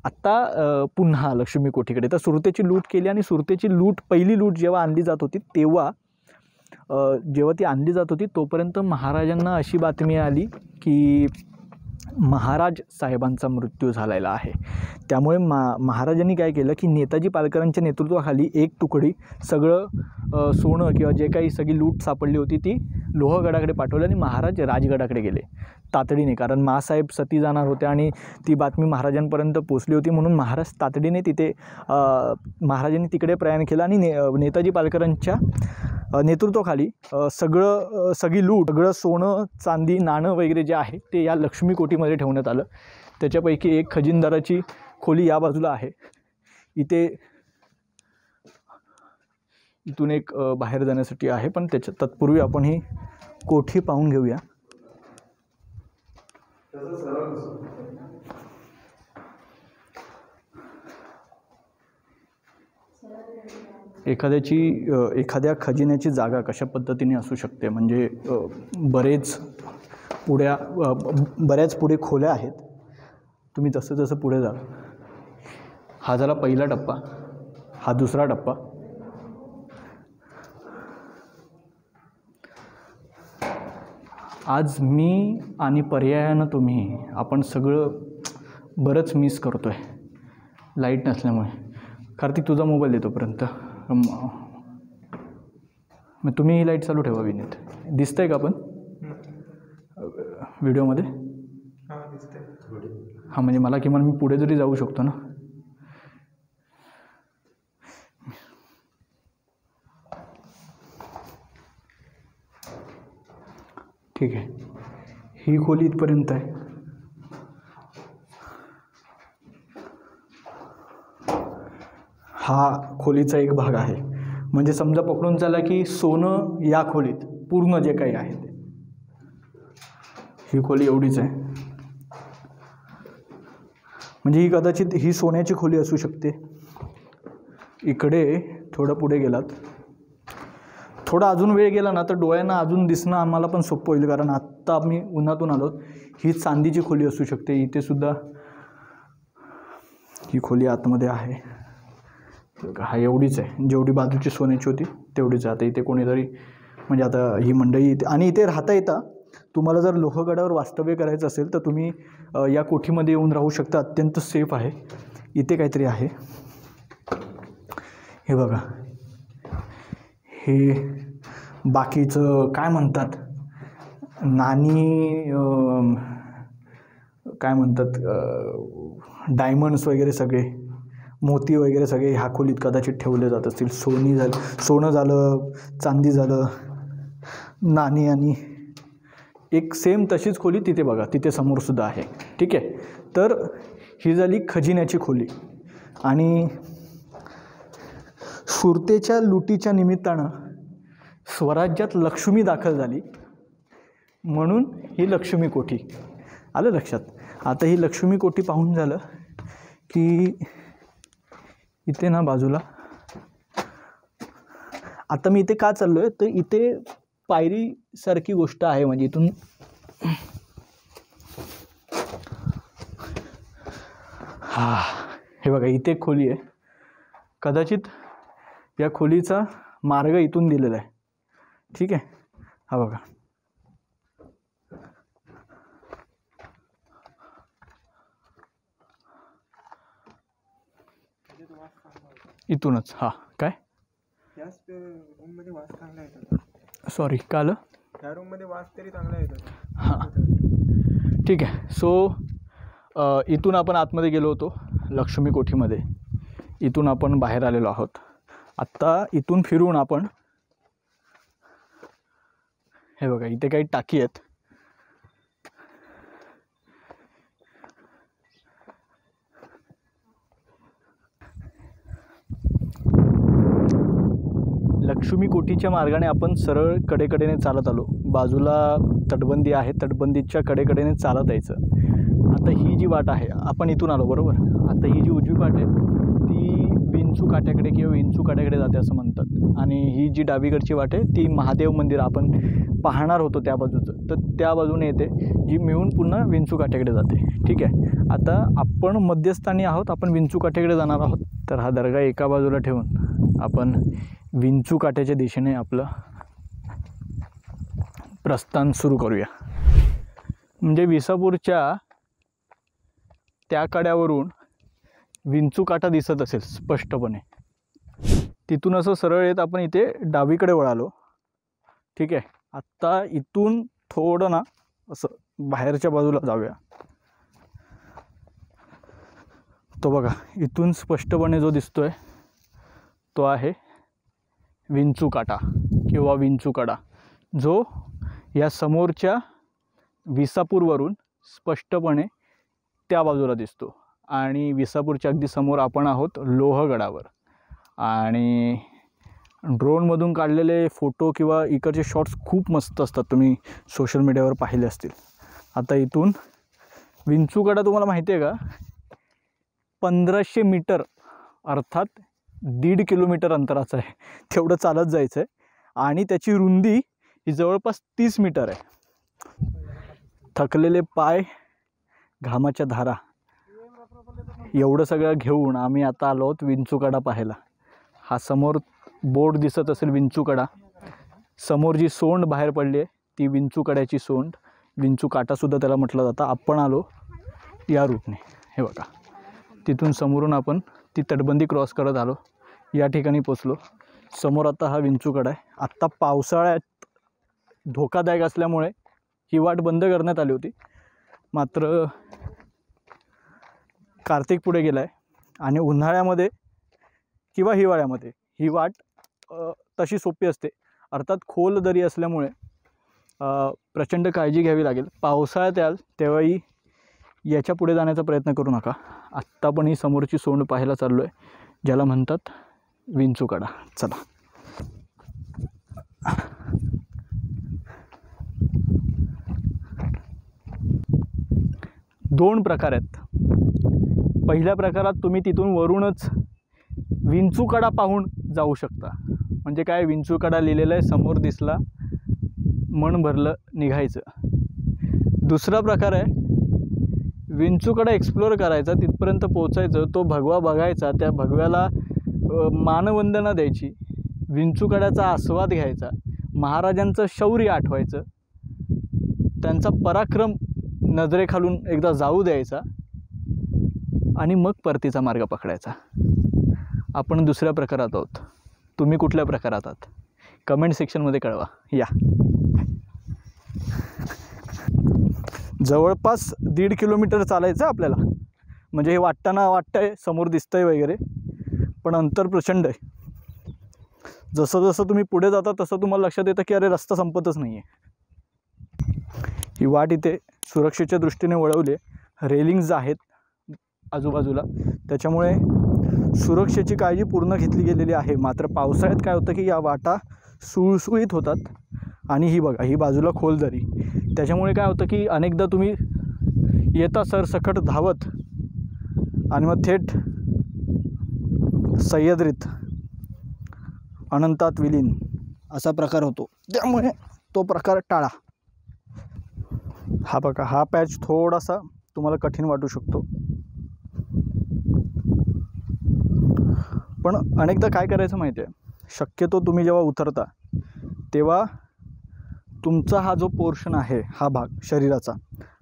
आत्ता पुन्हा लक्ष्मी कोठीकडे तर सुरतेची लूट केली आणि सुरतेची पहिली लूट जेव्हा आणली जात होती तेव्हा जेव्हा ती आणली जात होती तोपर्यंत महाराजांना अशी बातमी आली की महाराज साहेबांचा मृत्यू झालेला आहे. त्यामुळे महाराजांनी काय केलं की नेताजी पालकरांच्या नेतृत्वाखाली एक तुकडी सगळं सोनं किंवा जे काही सगळी लूट सापडली होती ती लोहगडाकडे पाठवली आणि महाराज राजगडाकडे गेले तातडीने. कारण माँसाहेब सती जाणार होते आणि ती बातमी महाराजांपर्यंत पोचली होती म्हणून महाराज तातडीने महाराजांनी तिकडे प्रयाण केलं आणि नेताजी पालकरांच्या नेतृत्वाखाली सगळी लूट सगळं सोनं चांदी नाणं वगैरे जे आहे ते या लक्ष्मी कोठीमध्ये ठेवण्यात आलं. त्याच्यापैकी एक खजिनदाराची खोली या बाजूला आहे. इथून एक बाहेर जाण्यासाठी आहे, पण तत्पूर्वी आपण ही कोठी पाहून घेऊया. एखाद्या खजिन्याची जागा कशा पद्धतीने असू शकते म्हणजे बऱ्याच पुढे खोल्या आहेत. तुम्ही जसं पुढे जाल, हा झाला पहिला टप्पा, हा दुसरा टप्पा. आज मी आणि पर्यायानं आपण सगळं बरंच मिस करतो आहे लाईट नसल्यामुळे. कार्तिक तुझा मोबाईल देतोपर्यंत मग तुम्ही ही लाईट चालू ठेवा. विनीत दिसतंय का आपण व्हिडिओमध्ये? हां म्हणजे मला किमान मी पुढे जरी जाऊ शकतो ना. ठीक आहे, ही खोली इथपर्यंत आहे. हा खोलीचा एक भाग आहे. म्हणजे समजा पकडून चाला की सोनं या खोलीत पूर्ण जे काही आहे ते, ही खोली एवढीच आहे. म्हणजे ही कदाचित ही सोन्याची खोली असू शकते. इकडे थोडं पुढे गेलात, थोडा अजून वेळ गेला ना तर डोळ्यांना अजून दिसणं आम्हाला पण सोपं होईल, कारण आत्ता आम्ही उन्हातून आलो. ही चांदीची खोली असू शकते. इथे सुद्धा ही खोली आतमध्ये आहे. हा एवढीच आहे, जेवढी बाजूची सोन्याची होती तेवढीच आहे. आता इथे कोणीतरी म्हणजे आता ही मंडळी आणि इथे राहता येता. तुम्हाला जर लोहगडावर वास्तव्य करायचं असेल तर तुम्ही या कोठीमध्ये येऊन राहू शकता. अत्यंत सेफ आहे. इथे काहीतरी आहे, हे बघा. हे बाकीचं काय म्हणतात नाणी, काय म्हणतात डायमंड्स वगैरे सगळे, मोती वगैरे सगळे ह्या खोलीत कदाचित ठेवले जात असतील. सोनं झालं, चांदी झालं, नाणी आणि एक सेम तशीच खोली तिथे बघा, तिथे समोरसुद्धा आहे. ठीक आहे, तर ही झाली खजिन्याची खोली. आणि सुरतेच्या लुटीच्या निमित्तानं स्वराज्यात लक्ष्मी दाखल झाली म्हणून ही लक्ष्मी कोठी. आलं लक्षात. आता ही लक्ष्मी कोठी पाहून झालं की इथे ना बाजूला, आता मी इथे का चाललो आहे तर इथे पायरीसारखी गोष्ट आहे. म्हणजे इथून हे बघा इथे खोली आहे. कदाचित या खोलीचा मार्ग इथून दिलेला आहे. ठीक आहे. हा बघा इथूनच. हा काय याच रूम मध्ये वास चांगला येतो. सॉरी का आलं. ह्या रूम मध्ये वास तरी चांगला येतो. हां ठीक आहे. सो इथून आपण आतमध्ये गेलो होतो लक्ष्मी कोठीमध्ये. इथून आपण बाहेर आलेलो आहोत. आत्ता इथून फिरून आपण हे बघा इथे काही टाकी आहेत. लक्ष्मी कोठीच्या मार्गाने आपण सरळ कडेकडेने चालत आलो. बाजूला तटबंदी आहे, तटबंदीच्या कडेकडेने चालत यायचं. आता ही जी वाट आहे, आपण इथून आलो बरोबर. आता ही जी उजवी वाट आहे ती विंचू काट्याकडे किंवा विंचू काट्याकडे जाते असं म्हणतात. आणि ही जी डावीकडची वाट आहे ती महादेव मंदिर आपण पाहणार होतो त्या बाजूचं, तर त्या बाजूने येते जी मिळून पुन्हा विंचू काट्याकडे जाते. ठीक आहे. आता आपण मध्यस्थानी आहोत, आपण विंचू काट्याकडे जाणार आहोत. तर हा दर्गा एका बाजूला ठेवून आपण विंचू काट्याच्या दिशेने आपलं प्रस्थान सुरू करूया. म्हणजे विसापूरच्या त्या कड्यावरून विंचू काटा दिसत असेल स्पष्टपणे. तिथून असं सरळ येत आपण इथे डावीकडे वळालो. ठीक आहे. आत्ता इथून थोडं ना असं बाहेरच्या बाजूला जाऊया. तो बघा इथून स्पष्टपणे जो दिसतोय तो आहे विंचू काटा किंवा विंचू कडा, जो या समोरच्या विसापूरवरून स्पष्टपणे त्या बाजूला दिसतो. आणि विसापूरच्या अगदी समोर आपण आहोत लोहगडावर. आणि ड्रोनमधून काढलेले फोटो किंवा इकडचे शॉट्स खूप मस्त असतात, तुम्ही सोशल मीडियावर पाहिले असतील. आता इथून विंचू कडा तुम्हाला माहिती आहे का 1500 मीटर अर्थात 1.5 किलोमीटर अंतराचं आहे. तेवढं चालत जायचं आहे. आणि त्याची रुंदी ही जवळपास 30 मीटर आहे. थकलेले पाय, घामाच्या धारा, एवढं सगळं घेऊन आम्ही आता आलो आहोत विंचू कडा पाहायला. हा समोर बोर्ड दिसत असेल विंचू कडा. समोर जी सोंड बाहेर पडली आहे ती विंचू कड्याची सोंड, विंचू काटासुद्धा त्याला म्हटलं जातं. आपण आलो या रूटने. हे बघा तिथून समोरून आपण ती तटबंदी क्रॉस करत आलो, या ठिकाणी पोचलो. समोर आता हा विंचू कडा आहे. आत्ता पावसाळ्यात धोकादायक असल्यामुळे ही वाट बंद करण्यात आली होती. मात्र कार्तिक पुढे गेला आहे आणि उन्हाळ्यामध्ये किंवा हिवाळ्यामध्ये ही वाट तशी सोपी असते. अर्थात खोल दरी असल्यामुळे प्रचंड काळजी घ्यावी लागेल. पावसाळ्यात याल तेव्हाही याच्या पुढे जाण्याचा प्रयत्न करू नका. आत्ता पण ही समोरची सोंड पाहायला चाललो आहे, ज्याला म्हणतात विंचू कडा. चला. दोन प्रकार आहेत. पहिल्या प्रकारात तुम्ही तिथून वरूनच विंचू कडा पाहून जाऊ शकता. म्हणजे काय, विंचू कडा लिहिलेलं आहे, समोर दिसला, मन भरलं, निघायचं. दुसरा प्रकार आहे विंचू कडा एक्सप्लोअर करायचा, तिथपर्यंत पोचायचं, तो भगवा बघायचा, त्या भगव्याला मानवंदना द्यायची, विंचू कड्याचा आस्वाद घ्यायचा, महाराजांचं शौर्य आठवायचं, त्यांचा पराक्रम नजरेखालून एकदा जाऊ द्यायचा आणि मग परतीचा मार्ग पकडायचा. आपण दुसऱ्या प्रकारात आहोत. तुम्ही कुठल्या प्रकारात आहात कमेंट सेक्शनमध्ये कळवा. या जवळपास 1.5 किलोमीटर चालायचं आपल्याला. म्हणजे हे वाटताना वाटतंय समोर दिसतंय वगैरे, पण अंतर प्रचंड आहे. जसं जसं तुम्ही पुढे जाता तसं तुम्हाला लक्षात येतं की अरे रस्ता संपतच नाही आहे. ही वाट इथे सुरक्षेच्या दृष्टीने वळवली आहे. रेलिंग्ज आहेत आजूबाजूला, त्याच्यामुळे सुरक्षेची काळजी पूर्ण घेतली गेलेली आहे. मात्र पावसाळ्यात काय होतं की या वाटा सुळसुळीत होतात आणि ही बघा, ही बाजूला खोल दरी. त्याच्यामुळे काय होतं की अनेकदा तुम्ही येता सरसकट धावत आणि मग थेट सह्याद्रीत अनंतात विलीन असा प्रकार होतो. त्यामुळे तो प्रकार टाळा. हा बघा, हा पॅच थोडासा तुम्हाला कठीण वाटू शकतो, पण अनेकदा काय करायचं माहिती आहे, शक्यतो तुम्ही जेव्हा उतरता तेव्हा तुमचा हा जो पोर्शन आहे, हा भाग शरीराचा,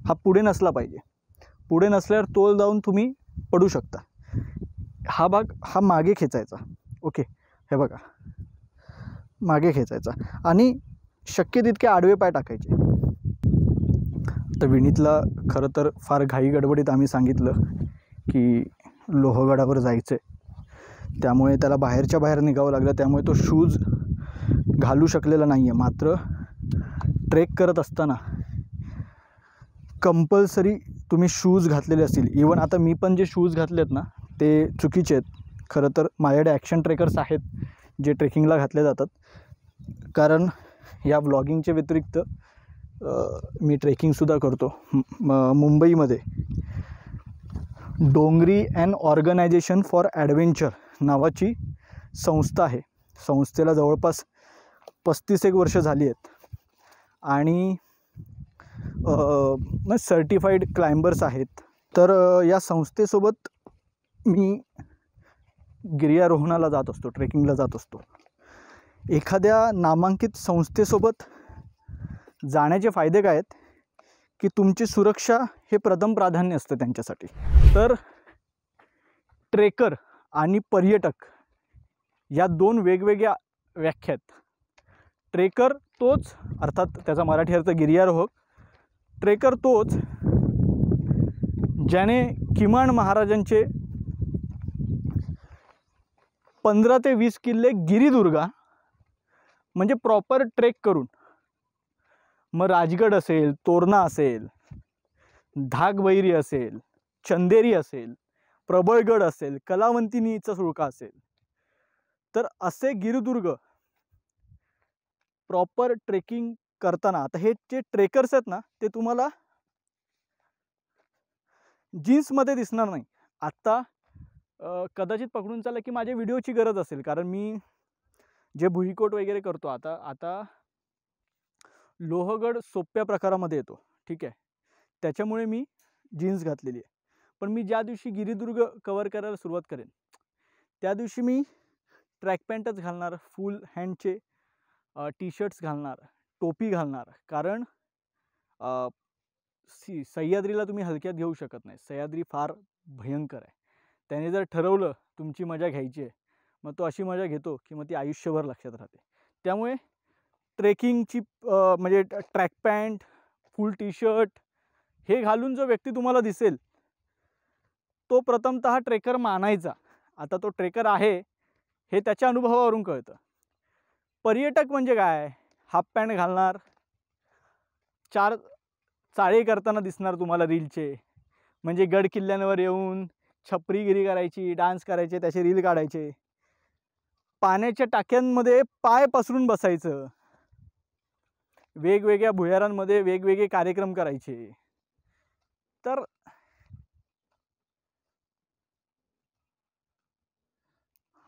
हा पुढे नसला पाहिजे. पुढे नसल्यावर तोल जाऊन तुम्ही पडू शकता. हा भाग हा मागे खेचायचा. ओके, हे बघा, मागे खेचायचा आणि शक्य तितके आडवे पाय टाकायचे. तर विनीतला खरं तर फार घाई गडबडीत आम्ही सांगितलं की लोहगडावर जायचं आहे, त्यामुळे त्याला बाहेरच्या बाहेर निघावं लागलं. त्यामुळे तो शूज घालू शकलेला नाही आहे. मात्र ट्रेक करत असताना कंपल्सरी तुम्ही शूज घातलेले असतील. इवन आता मी पण जे शूज घातले आहेत ना ते चुकीचे आहेत. खरं तर माझ्याकडे ॲक्शन ट्रेकर्स आहेत जे ट्रेकिंगला घातले जातात, कारण या व्लॉगिंगच्या व्यतिरिक्त मी ट्रेकिंगसुद्धा करतो. मुंबईमध्ये डोंगरी अँड ऑर्गनायझेशन फॉर ॲडव्हेंचर नावाची संस्था आहे. संस्थेला जवळपास 35 वर्ष झाली आहेत आणि सर्टिफाईड क्लाइंबर्स आहेत. तर या संस्थेसोबत मी गिर्यारोहणाला जात असतो, ट्रेकिंगला जात असतो. एखाद्या नामांकित संस्थेसोबत जाण्याचे फायदे काय आहेत की तुमची सुरक्षा हे प्रथम प्राधान्य असतं त्यांच्यासाठी. तर ट्रेकर आणि पर्यटक या दोन वेगवेगळ्या व्याख्या आहेत. ट्रेकर तोच, अर्थात त्याचा मराठी अर्थ गिर्यारोहक. ट्रेकर तोच ज्याने किमान महाराजांचे 15 ते 20 किल्ले गिरिदुर्गा म्हणजे प्रॉपर ट्रेक करून, मग राजगड असेल, तोरणा असेल, धागबैरी असेल, चंदेरी असेल, प्रबळगड असेल, कलावंतिनीचा सुळका असेल, तर असे गिरिदुर्ग प्रॉपर ट्रेकिंग करताना, आता हे जे ट्रेकर्स आहेत ना ते तुम्हाला जीन्समध्ये दिसणार नाही. आत्ता कदाचित पकडून चाललं की माझ्या व्हिडिओची गरज असेल, कारण मी जे भुईकोट वगैरे करतो आता लोहगड सोप्या प्रकारामध्ये येतो, ठीक आहे, त्याच्यामुळे मी जीन्स घातलेली आहे. पण मी ज्या दिवशी गिरिदुर्ग कवर करायला सुरुवात करेन त्या दिवशी मी ट्रॅक पॅन्टच घालणार, फुल हँडचे टी शर्ट्स घालणार, टोपी घालणार. कारण सह्याद्रीला तुम्ही हलक्यात घेऊ शकत नाही. सह्याद्री फार भयंकर आहे. त्याने जर ठरवलं तुमची मजा घ्यायची आहे, मग तो अशी मजा घेतो की मग ती आयुष्यभर लक्षात राहते. त्यामुळे ट्रेकिंगची म्हणजे ट्रॅक पॅन्ट, फुल टी शर्ट हे घालून जो व्यक्ती तुम्हाला दिसेल तो प्रथमतः ट्रेकर मानायचा. आता तो ट्रेकर आहे हे त्याच्या अनुभवावरून कळतं. पर्यटक म्हणजे काय, हाफ पॅन्ट घालणार, 4 चाळे करताना दिसणार तुम्हाला रीलचे, म्हणजे गड किल्ल्यांवर येऊन छपरीगिरी करायची, डान्स करायचे, त्याचे रील काढायचे, पाण्याच्या टाक्यांमध्ये पाय पसरून बसायचं, वेगवेगळ्या भुयारांमध्ये वेगवेगळे कार्यक्रम करायचे. तर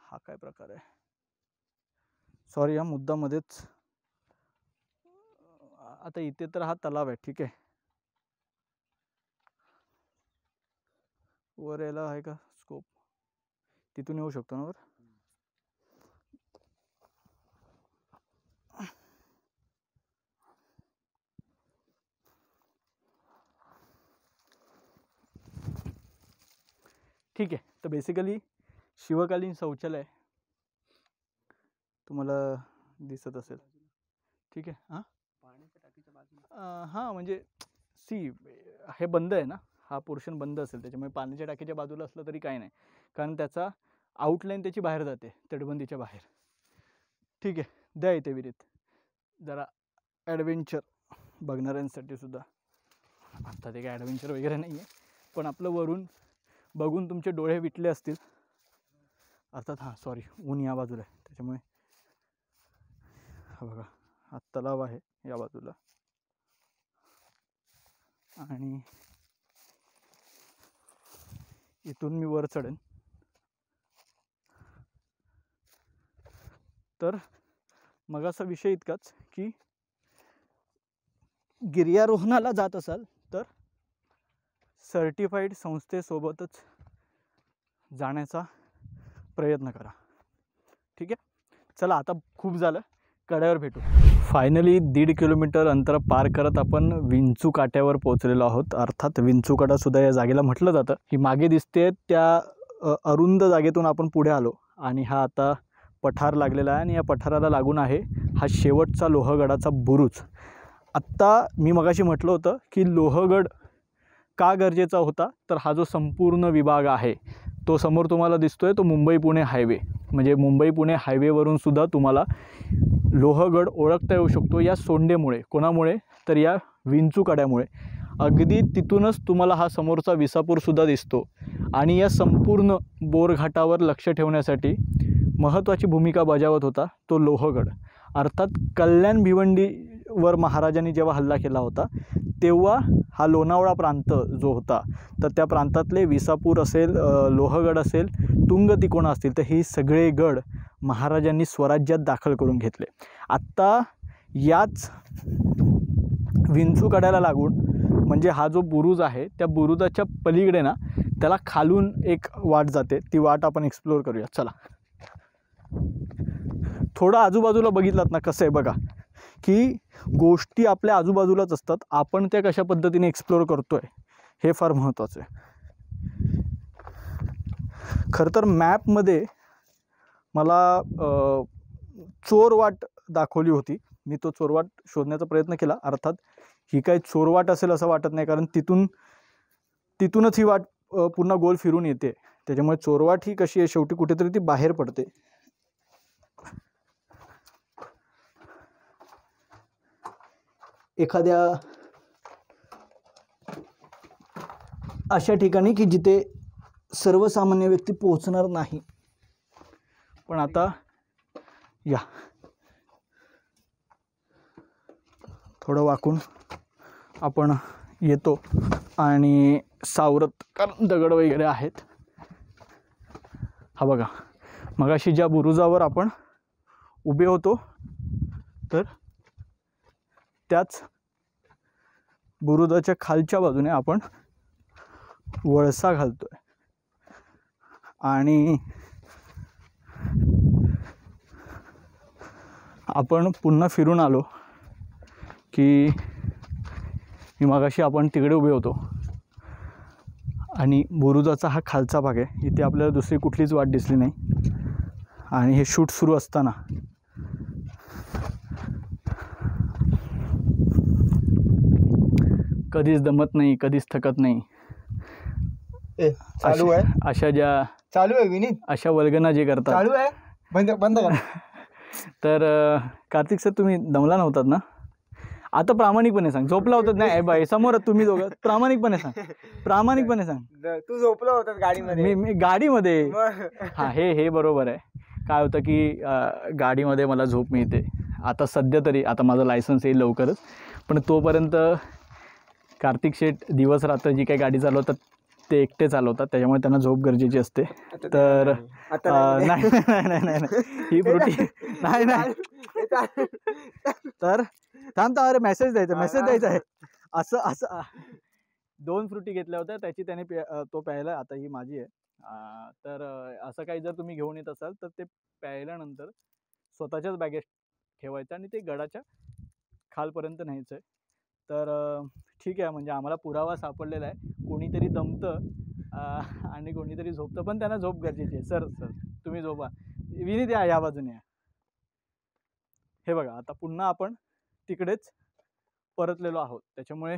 हा काय प्रकार आहे, सॉरी हा मुद्दामध्येच. आता इथे तर हा तलाव आहे, ठीक आहे, वर यायला आहे का स्कोप, तिथून येऊ शकतो ना वर. ठीक आहे. तर बेसिकली शिवकालीन शौचालय तुम्हाला दिसत असेल, ठीक आहे. हां हां, म्हणजे हे बंद आहे ना, हा पोर्शन बंद असेल, त्याच्यामुळे पाण्याच्या टाकीच्या बाजूला असलं तरी काय नाही, कारण त्याचा आउटलाईन त्याची बाहेर जाते तटबंदीच्या बाहेर. ठीक आहे, द्या इथे विहिरीत जरा ॲडव्हेंचर बघणाऱ्यांसाठी सुद्धा. आता ते काय ॲडव्हेंचर वगैरे नाही आहे, पण आपलं वरून बघून तुमचे डोळे विटले असतील अर्थात. हां सॉरी, ऊन या बाजूला आहे त्याच्यामुळे. हा बघा, हा तलाव आहे या बाजूला, आणि इथून मी वर चढेन. तर मग असा विषय इतकाच की गिर्यारोहणाला जात असाल तर सर्टिफाईड संस्थेसोबतच जाण्याचा प्रयत्न करा. ठीक आहे, चला आता खूप झालं, कड्यावर भेटू. फायनली 1.5 किलोमीटर अंतर पार करत आपण विंचू काट्यावर पोहोचलेलो आहोत. अर्थात विंचू काटासुद्धा या जागेला म्हटलं जातं. ही मागे दिसते त्या अरुंद जागेतून आपण पुढे आलो आणि हा आता पठार लागलेला आहे आणि या पठाराला लागून आहे हा शेवटचा लोहगडाचा बुरुज. आत्ता मी मगाशी म्हटलं होतं की लोहगड का गरजेचा होता, तर हा जो संपूर्ण विभाग आहे तो समोर तुम्हाला दिसतोय तो मुंबई पुणे हायवे, म्हणजे मुंबई पुणे हायवेवरून सुद्धा तुम्हाला लोहगड ओळखता येऊ शकतो या सोंडेमुळे. कोणामुळे, तर या विंचू कड्यामुळे. अगदी तिथूनच तुम्हाला हा समोरचा विसापूरसुद्धा दिसतो. आणि या संपूर्ण बोरघाटावर लक्ष ठेवण्यासाठी महत्त्वाची भूमिका बजावत होता तो लोहगड. अर्थात कल्याण भिवंडीवर महाराजांनी जेव्हा हल्ला केला होता तेव्हा हा लोणावळा प्रांत जो होता तर त्या प्रांतातले विसापूर असेल, लोहगड असेल, तुंग तिकोणा असतील, तर ही सगळे गड महाराजांनी स्वराज्यात दाखल करून घेतले. आत्ता याच विंचू कड्याला लागून म्हणजे हा जो बुरुज आहे त्या बुरुजाच्या पलीकडे ना त्याला खालून एक वाट जाते, ती वाट आपण एक्सप्लोअर करूया. चला, थोडं आजूबाजूला बघितलात ना कसं आहे बघा की गोष्टी आपल्या आजूबाजूलाच असतात, आपण त्या कशा पद्धतीने एक्सप्लोअर करतोय हे फार महत्त्वाचं आहे. खरं तर मॅपमध्ये मला चोरवाट दाखवली होती, मी तो चोरवाट शोधण्याचा प्रयत्न केला. अर्थात ही काही चोरवाट असेल असं वाटत नाही, कारण तिथूनच ही वाट पुन्हा गोल फिरून येते. त्याच्यामुळे चोरवाट ही कशी आहे, शेवटी कुठेतरी ती बाहेर पडते. एखाद्या अशा ठिकाणी की जिथे सर्वसामान्य व्यक्ती पोहोचणार नाही. पण आता या थोडं वाकून आपण येतो आणि सावरत, कारण दगड वगैरे आहेत. हा बघा, मगाशी ज्या बुरुजावर आपण उभे होतो तर त्याच बुरुजाच्या खालच्या बाजूने आपण वळसा घालतोय आणि आपण पुन्हा फिरून आलो की मगाशी आपण तिकडे उभे होतो आणि बुरुजाचा हा खालचा भाग आहे. इथे आपल्याला दुसरी कुठलीच वाट दिसली नाही आणि हे शूट सुरू असताना कधीच दमत नाही, कधीच थकत नाही. चालू आहे, अशा ज्या चालू आहे विनीत, अशा वल्गना जे करतात. चालू आहे, बंद कर. तर कार्तिक सर, तुम्ही दमला नव्हतात ना? आता प्रामाणिकपणे सांग, झोपला होतात? नाही बाई, समोर तुम्ही दोघं, प्रामाणिकपणे सांग. तू झोपला होतास गाडीमध्ये? मी गाडीमध्ये? हां, हे बरोबर आहे. काय होतं की गाडीमध्ये मला झोप मिळते. आता सध्या तरी, आता माझं लायसन्स येईल लवकरच, पण तोपर्यंत कार्तिक शेठ दिवस रात्र जी काही गाडी चालवतात ते एकटे चालवतात, त्याच्यामुळे त्यांना झोप गरजेची असते. तर नाही ही फ्रुटी नाही. तर थांब, अरे मेसेज द्यायचा आहे. असं 2 फ्रुटी घेतल्या होत्या, त्याची त्याने तो प्यायला, आता ही माझी आहे. तर असं काही जर तुम्ही घेऊन येत असाल तर ते प्यायल्यानंतर स्वतःच्याच बॅगेत ठेवायचं आणि ते गडाच्या खालपर्यंत न्यायचं आहे. तर ठीक आहे, म्हणजे आम्हाला पुरावा सापडलेला आहे. कोणीतरी दमतं आणि कोणीतरी झोपतं, पण त्यांना झोप गरजेची आहे. सर तुम्ही झोपा. विनीत या बाजूने या. हे बघा, आता पुन्हा आपण तिकडेच परतलेलो आहोत, त्याच्यामुळे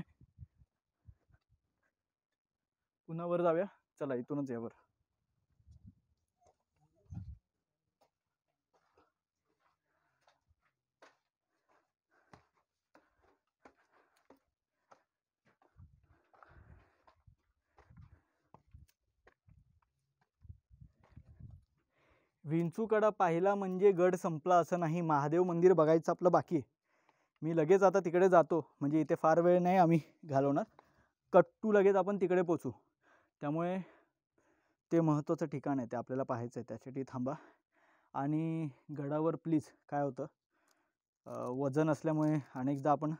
पुन्हा वर जाऊया. चला, इथूनच यावर. विंचूकडा पाहिला म्हणजे गड संपला असं नाही. महादेव मंदिर बघायचं आपलं बाकी आहे. मी लगेच आता तिकडे जातो, म्हणजे इथे फार वेळ नाही आम्ही घालवणार. कट्टू लगेच आपण तिकडे पोचू. त्यामुळे ते महत्त्वाचं ठिकाण आहे, ते आपल्याला पाहायचं आहे. त्यासाठी थांबा. आणि गडावर प्लीज काय होतं, वजन असल्यामुळे अनेकदा आपण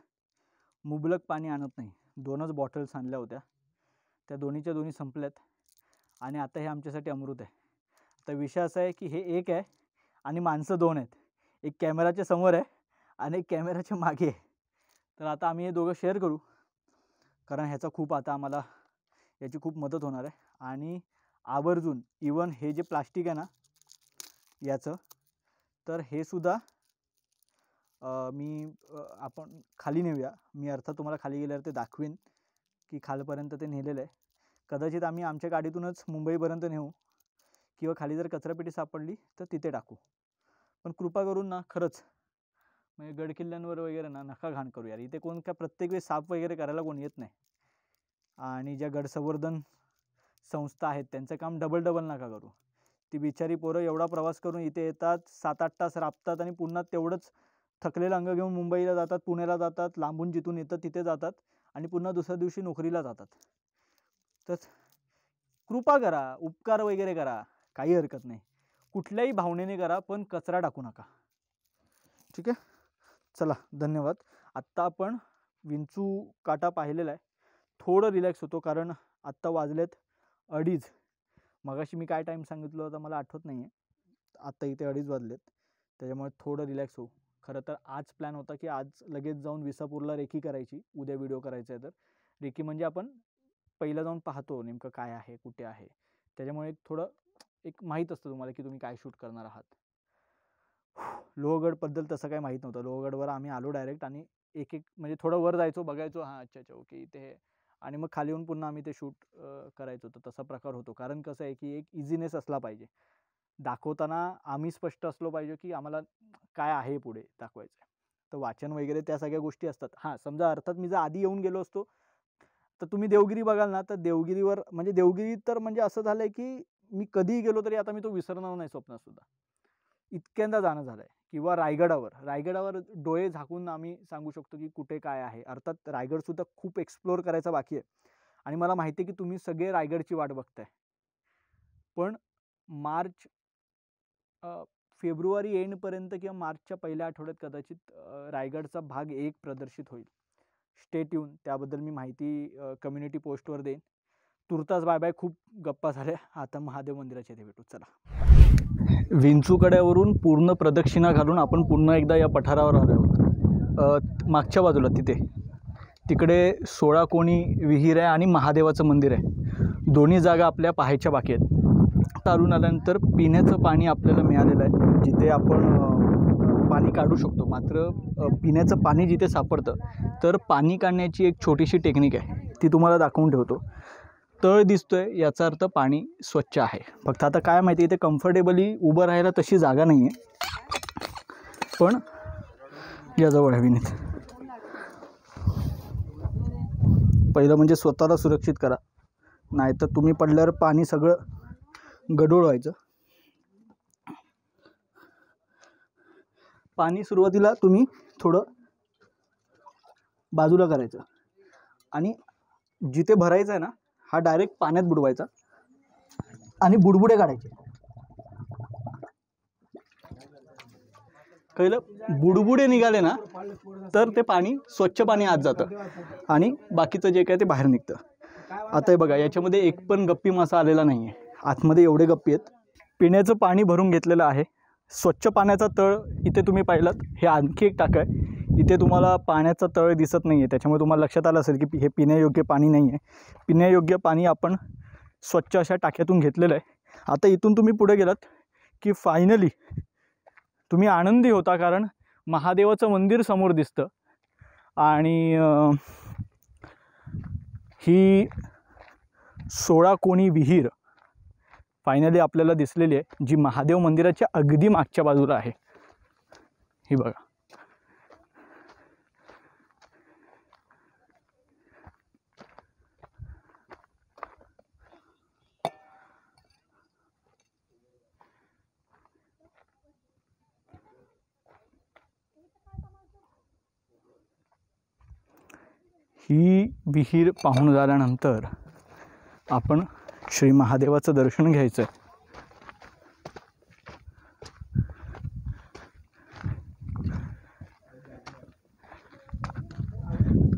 मुबलक पाणी आणत नाही. 2च बॉटल्स आणल्या होत्या, त्या दोन्हीच्या दोन्ही संपल्यात आणि आता हे आमच्यासाठी अमृत आहे. तर विषय असा आहे की हे एक आहे आणि माणसं 2 आहेत. एक कॅमेराच्या समोर आहे आणि एक कॅमेराच्या मागे आहे. तर आता आम्ही हे दोघं शेअर करू, कारण ह्याचा खूप आता आम्हाला याची खूप मदत होणार आहे. आणि आवर्जून इवन हे जे प्लास्टिक आहे ना याचं, तर हे सुद्धा आपण खाली नेऊया. मी अर्थात तुम्हाला खाली गेल्यावर ते दाखवेन की खालपर्यंत ते नेलेलं आहे. कदाचित आम्ही आमच्या गाडीतूनच मुंबईपर्यंत नेऊ किंवा खाली जर कचरापेटी सापडली तर तिथे टाकू. पण कृपा करून ना, खरंच म्हणजे गडकिल्ल्यांवर वगैरे ना नका घाण करू यार. इथे कोण काय प्रत्येक वेळेस साफ वगैरे करायला कोण येत नाही. आणि ज्या गडसंवर्धन संस्था आहेत त्यांचं काम डबल नका करू. ती बिचारी पोरं एवढा प्रवास करून इथे येतात, 7-8 तास राबतात आणि पुन्हा तेवढंच थकलेलं अंग घेऊन मुंबईला जातात, पुण्याला जातात, लांबून जिथून येतात तिथे जातात आणि पुन्हा दुसऱ्या दिवशी नोकरीला जातात. तर कृपा करा, उपकार वगैरे करा, काही हरकत नाही, कुठल्याही भावनेने करा, पण कचरा टाकू नका. ठीक आहे, चला धन्यवाद. आत्ता आपण विंचू काटा पाहिलेला आहे. थोडं रिलॅक्स होतो कारण आत्ता वाजलेत 2:30. मगाशी मी काय टाईम सांगितलं होता मला आठवत नाही आहे. आत्ता इथे 2:30 वाजलेत, त्याच्यामुळे थोडं रिलॅक्स होऊ. खरं तर आज प्लॅन होता की आज लगेच जाऊन विसापूरला रेकी करायची, उद्या व्हिडिओ करायचा आहे. तर रेकी म्हणजे आपण पहिलं जाऊन पाहतो नेमकं काय आहे, कुठे आहे. त्याच्यामुळे थोडं एक माहीत असतं तुम्हाला की तुम्ही काय शूट करणार आहात. लोहगडबद्दल तसं काही माहीत नव्हतं. लोहगडवर आम्ही आलो डायरेक्ट आणि एक म्हणजे थोडं वर जायचो, बघायचो, हां अच्छा ओके इथे, आणि मग खाली येऊन पुन्हा आम्ही ते शूट करायचो. तर तसा प्रकार होतो. कारण कसं आहे की एक इझीनेस असला पाहिजे दाखवताना. आम्ही स्पष्ट असलो पाहिजे की आम्हाला काय आहे पुढे दाखवायचं आहे. तर वाचन वगैरे त्या सगळ्या गोष्टी असतात. हां, समजा अर्थात मी जर आधी येऊन गेलो असतो तर तुम्ही देवगिरी बघाल ना, तर देवगिरीवर म्हणजे देवगिरी तर म्हणजे असं झालं आहे की मी कधीही गेलो तरी आता मी तो विसरणार नाही स्वप्नातसुद्धा. इतक्यांदा जाणं झालं आहे. किंवा रायगडावर डोळे झाकून आम्ही सांगू शकतो की कुठे काय आहे. अर्थात रायगडसुद्धा खूप एक्सप्लोअर करायचा बाकी आहे आणि मला माहिती आहे की तुम्ही सगळे रायगडची वाट बघताय. पण फेब्रुवारी एंडपर्यंत किंवा मार्चच्या पहिल्या आठवड्यात कदाचित रायगडचा भाग 1 प्रदर्शित होईल. Stay tune. त्याबद्दल मी माहिती कम्युनिटी पोस्टवर देईन. तुर्तास बाय बाय. खूप गप्पा झाल्या. आता महादेव मंदिराच्या इथे भेटू. चला. विंचूकड्यावरून पूर्ण प्रदक्षिणा घालून आपण पुन्हा एकदा या पठारावर आलो आहोत. मागच्या बाजूला तिकडे 16 कोणी विहीर आहे आणि महादेवाचं मंदिर आहे. दोन्ही जागा आपल्या पाहायच्या बाकी आहेत. चालून आल्यानंतर पिण्याचं पाणी आपल्याला मिळालेलं आहे, जिथे आपण पाणी काढू शकतो. मात्र पिण्याचं पाणी जिथे सापडतं तर पाणी काढण्याची एक छोटीशी टेक्निक आहे, ती तुम्हाला दाखवून ठेवतो. तळ दिसतोय याचा अर्थ पाणी स्वच्छ आहे. फक्त आता काय माहिती, इथे कम्फर्टेबली उभं राहायला तशी जागा नाही आहे. पण याजवळ विनीत पहिलं म्हणजे स्वतःला सुरक्षित करा, नाहीतर तुम्ही पडल्यावर पाणी सगळं गढूळ व्हायचं. पाणी सुरुवातीला तुम्ही थोडं बाजूला करायचं आणि जिथे भरायचं आहे ना, हा डायरेक्ट पाण्यात बुडवायचा आणि बुडबुडे काढायचे. कळलं? बुडबुडे निघाले ना तर ते पाणी स्वच्छ पाणी आत जातं आणि बाकीचं जे काय ते बाहेर निघतं. आता हे बघा, याच्यामध्ये एक पण गप्पी मासा आलेला नाही आहे. आतमध्ये एवढे गप्पी आहेत. पिण्याचं पाणी भरून घेतलेलं आहे. स्वच्छ पाण्याचा तळ इथे तुम्ही पाहिलात. हे आणखी एक टाकं आहे. इथे तुम्हाला पाण्याचा तळ दिसत नाही आहे, त्याच्यामुळे तुम्हाला लक्षात आलं असेल की हे पिण्यायोग्य पाणी नाही आहे. पिण्यायोग्य पाणी आपण स्वच्छ अशा टाक्यातून घेतलेलं आहे. आता इथून तुम्ही पुढे गेलात की फायनली तुम्ही आनंदी होता, कारण महादेवाचं मंदिर समोर दिसतं आणि ही 16 कोणी विहीर फायनली आपल्याला दिसलेली आहे, जी महादेव मंदिराच्या अगदी मागच्या बाजूला आहे. ही बघा. ही विहीर पाहून झाल्यानंतर आपण श्री महादेवाचं दर्शन घ्यायचं आहे.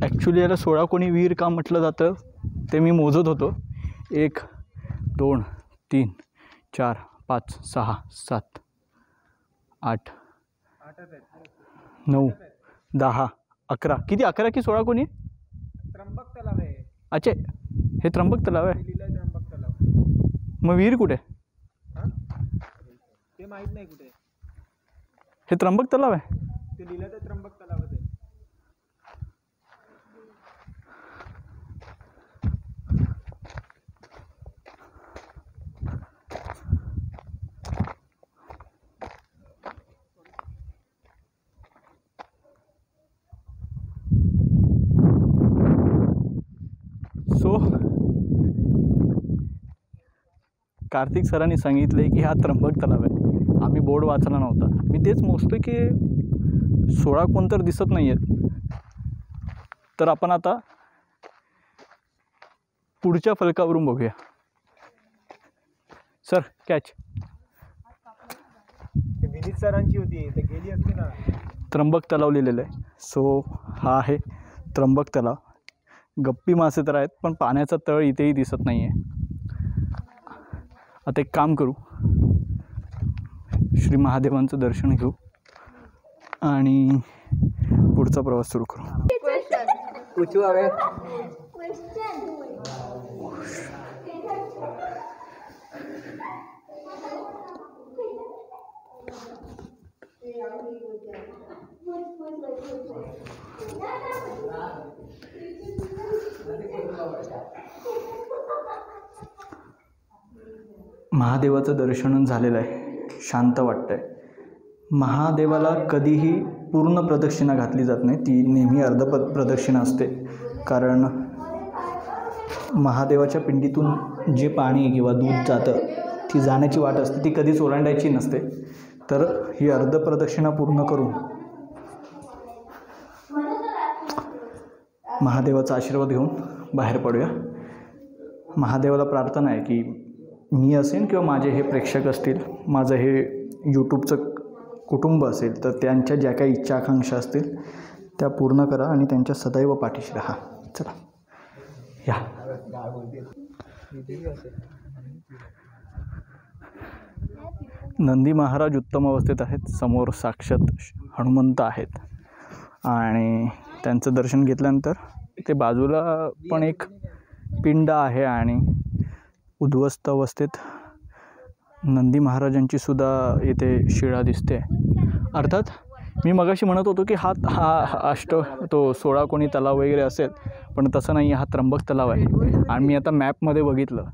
ॲक्च्युली याला 16 कोणी विहीर का म्हटलं जातं ते मी मोजत होतो. 1 2 3 4 5 6 7 8 9 10 11. किती 11 की 16 कोणी? त्र्यंबक तलाव आहे. अच्छा, हे त्र्यंबक तलाव आहे. लिहिलंय त्र्यंबक तलाव. मग विहीर कुठे? ते माहित नाही कुठे. हे त्र्यंबक तलाव आहे. ते लिहिलं तर त्र्यंबक तलावच आहे. सो कार्तिक सरांनी सांगितलं की हा त्र्यंबक तलाव आहे. आम्ही बोर्ड वाचला नव्हता. मी तेच मोजतो की 16 कोण तर दिसत नाही आहेत. तर आपण आता पुढच्या फलकावरून बघूया. Sir catch. विनीत सरांची होती ते गेली असती ना. त्र्यंबक तलाव लिहिलेलं आहे. सो हा आहे त्र्यंबक तलाव. गप्पी मासे तर आहेत पण पाण्याचा तळ इथेही दिसत नाही आहे. आता एक काम करू, श्री महादेवांचं दर्शन घेऊ आणि पुढचा प्रवास सुरू करू. महादेवाचं दर्शन झालेलं आहे. शांत वाटतंय. महादेवाला कधीही पूर्ण प्रदक्षिणा घातली जात नाही. ती नेहमी प्रदक्षिणा असते. कारण महादेवाच्या पिंडीतून जे पाणी किंवा दूध जातं ती जाण्याची वाट असते, ती कधीच ओलांडायची नसते. तर ही प्रदक्षिणा पूर्ण करून महादेवाचा आशीर्वाद घेऊन बाहेर पडूया. महादेवाला प्रार्थना आहे की मी असेन किंवा माझे हे प्रेक्षक असतील, माझं हे यूट्यूबचं कुटुंब असेल, तर त्यांच्या ज्या काही इच्छा आकांक्षा असतील त्या पूर्ण करा आणि त्यांच्या सदैव पाठीशी राहा. चला या. नंदी महाराज उत्तम अवस्थेत आहेत. समोर साक्षात हनुमंत आहेत आणि त्यांचं दर्शन घेतल्यानंतर ते बाजूला पण एक पिंड आहे आणि उद्ध्वस्त अवस्थेत नंदी महाराजांची सुद्धा येथे शिळा दिसते. अर्थात मी मगाशी म्हणत होतो की हा 16 कोणी तलाव वगैरे असेल, पण तसं नाही. हा त्र्यंबक तलाव आहे. आणि मी आता मॅपमध्ये बघितलं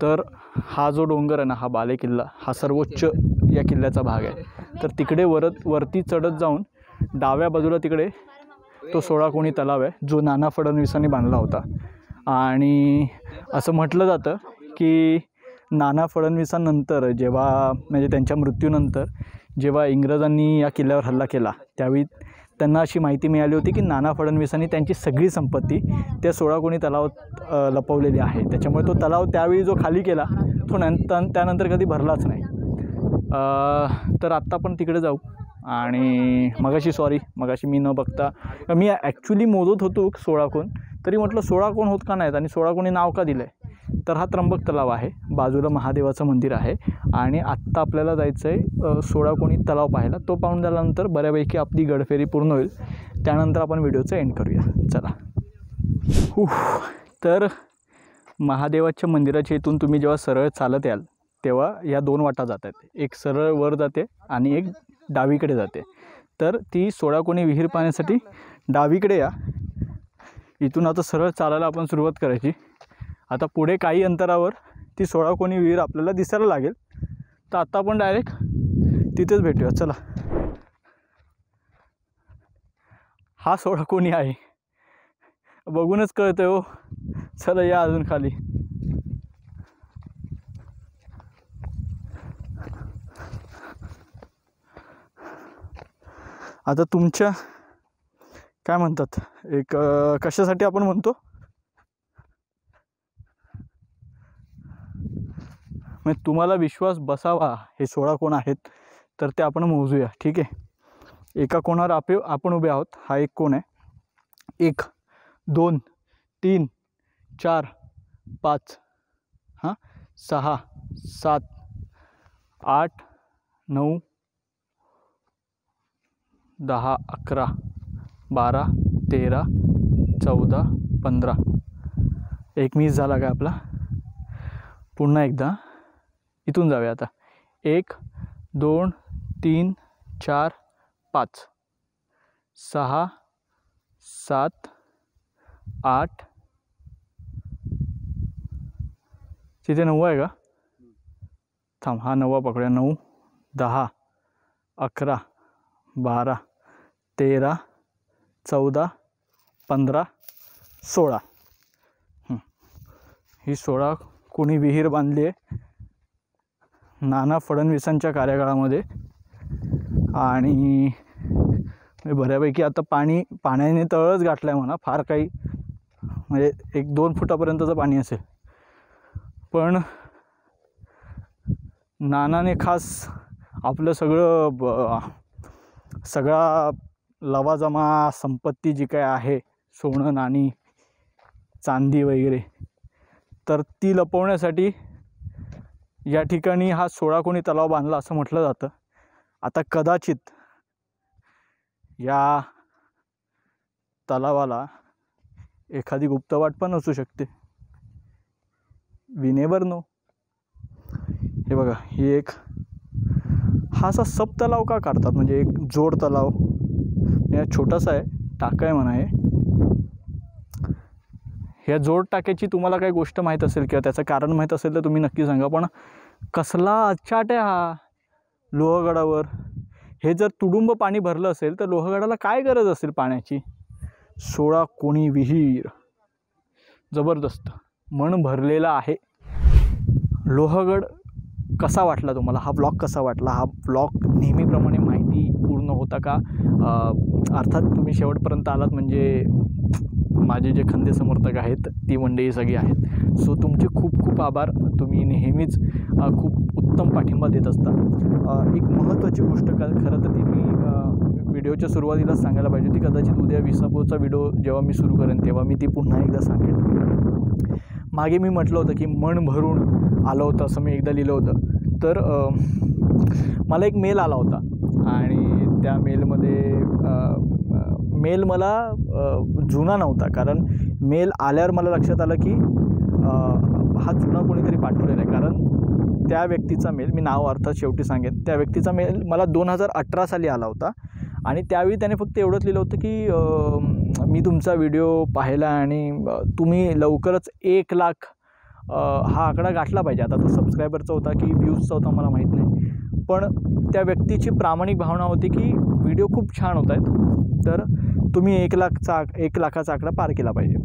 तर हा जो डोंगर आहे ना, हा बाले किल्ला, हा सर्वोच्च या किल्ल्याचा भाग आहे. तर तिकडे वरती चढत जाऊन डाव्या बाजूला तिकडे तो 16 कोणी तलाव आहे, जो नाना फडणवीसांनी बांधला होता. आणि असं म्हटलं जातं की नाना फडणवीसांनंतर जेव्हा म्हणजे त्यांच्या मृत्यूनंतर जेव्हा इंग्रजांनी या किल्ल्यावर हल्ला केला त्यावेळी त्यांना अशी माहिती मिळाली होती की नाना फडणवीसांनी त्यांची सगळी संपत्ती त्या 16 कोणी तलावात लपवलेली आहे. त्याच्यामुळे तो तलाव त्यावेळी जो खाली केला तो त्यानंतर कधी भरलाच नाही. तर आत्ता पण तिकडे जाऊ. आणि मगाशी मी न बघता मी ॲक्च्युली मोजत होतो 16 कोण, तरी म्हटलं 16 कोण होत का नाहीत आणि 16 कोणी नाव का दिलं आहे. तर हा त्र्यंबक तलाव आहे, बाजूला महादेवाचं मंदिर आहे आणि आत्ता आपल्याला जायचं आहे 16 कोणी तलाव पाहायला. तो पाहून झाल्यानंतर बऱ्यापैकी आपली गडफेरी पूर्ण होईल. त्यानंतर आपण व्हिडिओचं एंड करूया. चला. तर महादेवाच्या मंदिराच्या इथून तुम्ही जेव्हा सरळ चालत याल तेव्हा या 2 वाटा जातात. एक सरळ वर जाते आणि एक डावीकडे जाते. तर ती 16 कोणी विहीर पाहण्यासाठी डावीकडे या. इथून आता सरळ चालायला आपण सुरुवात करायची. आता पुढे काही अंतरावर ती 16 कोणी विहीर आपल्याला दिसायला लागेल. तर आता आपण डायरेक्ट तिथेच भेटूया. चला. हा 16 कोणी आहे बघूनच कळतं हो. चला या अजून खाली. आता तुमच्या काय म्हणतात एक कशासाठी आपण म्हणतो, म्हणजे तुम्हाला विश्वास बसावा हे 16 कोण आहेत तर ते आपण मोजूया. ठीक आहे, एका कोणावर आपण उभे आहोत. हा एक कोण आहे. 1 2 3 4 5 हां 6 7 8 9 10 11 12 13 14 15. एक मिस झाला का आपला. पुन्हा एकदा इथून जाऊया आता. 1 2 3 4 5 6 7 8 तिथे 9 आहे का. थांब, हा 9 पकडूया. 9 10 11 12 13 14 15 16. ही 16 कोणी विहीर बांधली आहे नाना फडणवीसांच्या कार्यकाळामध्ये. आणि बऱ्यापैकी आता पाण्याने तळच गाठलं आहे म्हणा. फार काही म्हणजे 1-2 फुटापर्यंतचं पाणी असेल. पण नानाने खास आपलं सगळा लवाजमा संपत्ती जी काय आहे, सोनं नाणी चांदी वगैरे, तर ती लपवण्यासाठी या ठिकाणी हा 16 कोणी तलाव बांधला असं म्हटलं जातं. आता कदाचित या तलावाला एखादी गुप्तवाट पण असू शकते. We never know. हे बघा, ही एक हा असा सब तलाव का काढतात, म्हणजे एक जोड तलाव. या छोटासा आहे, टाका आहे म्हणा. ह्या जोड टाक्याची तुम्हाला काही गोष्ट माहीत असेल किंवा त्याचं कारण माहीत असेल तर तुम्ही नक्की सांगा. पण कसला अचाट आहे हा लोहगडावर. हे जर तुडुंब पाणी भरलं असेल तर लोहगडाला काय गरज असेल पाण्याची. 16 कोणी विहीर जबरदस्त मन भरलेला आहे. लोहगड कसा वाटला तुम्हाला, हा ब्लॉग कसा वाटला. हा ब्लॉग नेहमीप्रमाणे माहिती पूर्ण होता का. अर्थात तुम्ही शेवटपर्यंत आलात म्हणजे माझे जे खंदे समर्थक आहेत ती मंडळी सगळी आहेत. सो तुमचे खूप खूप आभार. तुम्ही नेहमीच खूप उत्तम पाठिंबा देत असता. एक महत्त्वाची गोष्ट खरं तर ती मी व्हिडिओच्या सुरुवातीलाच सांगायला पाहिजे होती. कदाचित उद्या विसापूरचा व्हिडिओ जेव्हा मी सुरू करेन तेव्हा मी ती पुन्हा एकदा सांगेन. मागे मी म्हटलं होतं की मन भरून आलं होतं असं मी एकदा लिहिलं होतं. तर मला एक मेल आला होता आणि त्या मेल मला जुना नव्हता. कारण मेल आल्यावर मला लक्षात आलं की हा जुना कोणीतरी पाठवलेला आहे. कारण त्या व्यक्तीचा मेल, मी नाव अर्थात शेवटी सांगेन, त्या व्यक्तीचा मेल मला 2018 साली आला होता. आणि त्यावेळी त्याने फक्त एवढंच लिहिलं होतं की मी तुमचा व्हिडिओ पाहिला आणि तुम्ही लवकरच 1 लाख हा आकडा गाठला पाहिजे. आता तो सबस्क्रायबरचा होता की व्ह्यूजचा होता मला माहीत नाही. पण त्या व्यक्तीची प्रामाणिक भावना होती की व्हिडिओ खूप छान होत आहेत, तर तुम्ही 1 लाखाचा आकडा पार केला पाहिजे.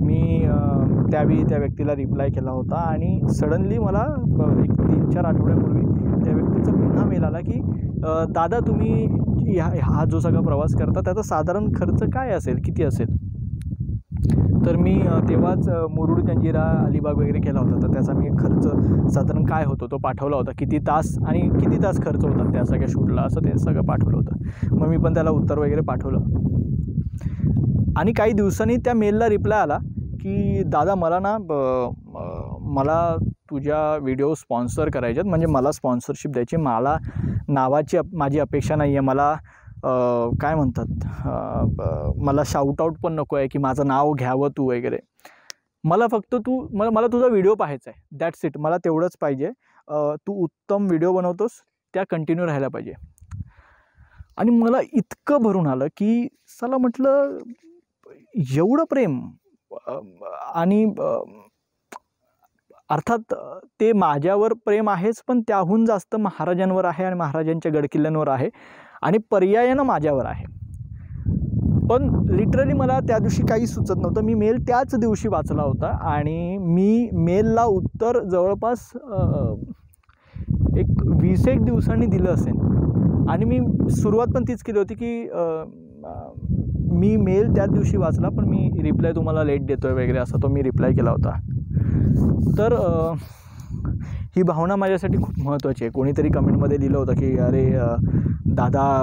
मी त्यावेळी त्या व्यक्तीला रिप्लाय केला होता आणि सडनली मला एक 3-4 आठवड्यापूर्वी त्या व्यक्तीचा पुन्हा मेल आला की दादा तुम्ही हा जो सगळा प्रवास करता त्याचा साधारण खर्च काय असेल, किती असेल. तर मी तेव्हाच मुरुड जंजिरा अलिबाग वगैरे केला होता. तर त्याचा मी खर्च साधारण काय होतो तो पाठवला होता. किती तास आणि किती तास खर्च होतात त्या सगळ्या शूटला असं ते सगळं पाठवलं होतं. मग मी पण त्याला उत्तर वगैरे पाठवलं. आणि काही दिवसांनी त्या मेलला रिप्लाय आला की दादा मला तुझ्या व्हिडिओ स्पॉन्सर करायचे आहेत, म्हणजे मला स्पॉन्सरशिप द्यायची. मला नावाची माझी अपेक्षा नाही आहे. मला काय म्हणतात, मला शाऊटआउट पण नको आहे की माझं नाव घ्यावं तू वगैरे. मला फक्त मला तुझा व्हिडिओ पाहायचा आहे, दॅट्स इट. मला तेवढंच पाहिजे. तू उत्तम व्हिडिओ बनवतोस, त्या कंटिन्यू राहायला पाहिजे. आणि मला इतकं भरून आलं की चला म्हटलं एवढं प्रेम. आणि अर्थात ते माझ्यावर प्रेम आहेच, पण त्याहून जास्त महाराजांवर आहे आणि महाराजांच्या गडकिल्ल्यांवर आहे आणि पर्यायानं माझ्यावर आहे. पण लिटरली मला त्या दिवशी काही सुचत नव्हतं. मी मेल त्याच दिवशी वाचला होता आणि मी मेलला उत्तर जवळपास एक 20-1 दिवसांनी दिलं असेल. आणि मी सुरुवात पण तीच केली होती की मी मेल त्याच दिवशी वाचला, पण मी रिप्लाय तुम्हाला लेट देतो आहे वगैरे असा तो मी रिप्लाय केला होता. तर ही भावना माझ्यासाठी खूप महत्त्वाची आहे. कोणीतरी कमेंटमध्ये लिहिलं होतं की अरे दादा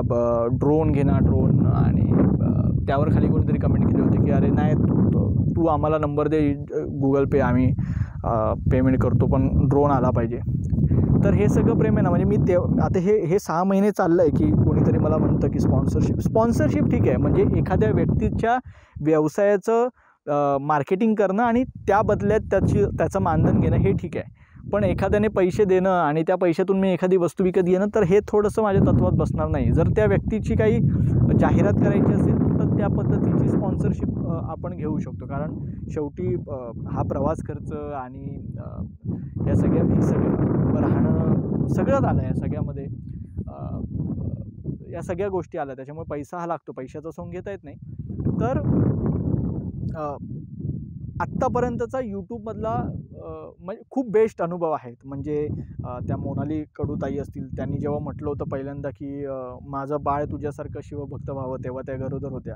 ड्रोन घे ना ड्रोन, आणि त्यावर खाली कोणीतरी कमेंट केली होती की अरे नाही तू आम्हाला नंबर दे गुगल पे, आम्ही पेमेंट करतो, पण ड्रोन आला पाहिजे. तर हे सगळं प्रेम आहे ना. म्हणजे मी आता हे 6 महिने चाललं आहे की कोणीतरी मला म्हणतं की स्पॉन्सरशिप ठीक आहे, म्हणजे एखाद्या व्यक्तीच्या व्यवसायाचं मार्केटिंग करणं आणि त्या बदल्यात त्याचं मानधन घेणं हे ठीक आहे. पण एखाद्याने पैसे देणं आणि त्या पैशातून मी एखादी वस्तू विकत घेणं, तर हे थोडंसं माझ्या तत्वात बसणार नाही. जर त्या व्यक्तीची काही जाहिरात करायची असेल तर त्या पद्धतीची स्पॉन्सरशिप आपण घेऊ शकतो. कारण शेवटी हा प्रवास खर्च आणि हे सगळं राहणं सगळंच आलं या सगळ्यामध्ये. या सगळ्या गोष्टी आल्या, त्याच्यामुळे पैसा हा लागतो, पैशाचा सोंग घेता येत नाही. तर आत्तापर्यंतचा यूट्यूबमधला म्हणजे खूप बेस्ट अनुभव आहेत. म्हणजे त्या मोनाली कडूताई असतील, त्यांनी जेव्हा म्हटलं होतं पहिल्यांदा की माझं बाळ तुझ्यासारखं शिवभक्त व्हावं, तेव्हा त्या गरोदर होत्या.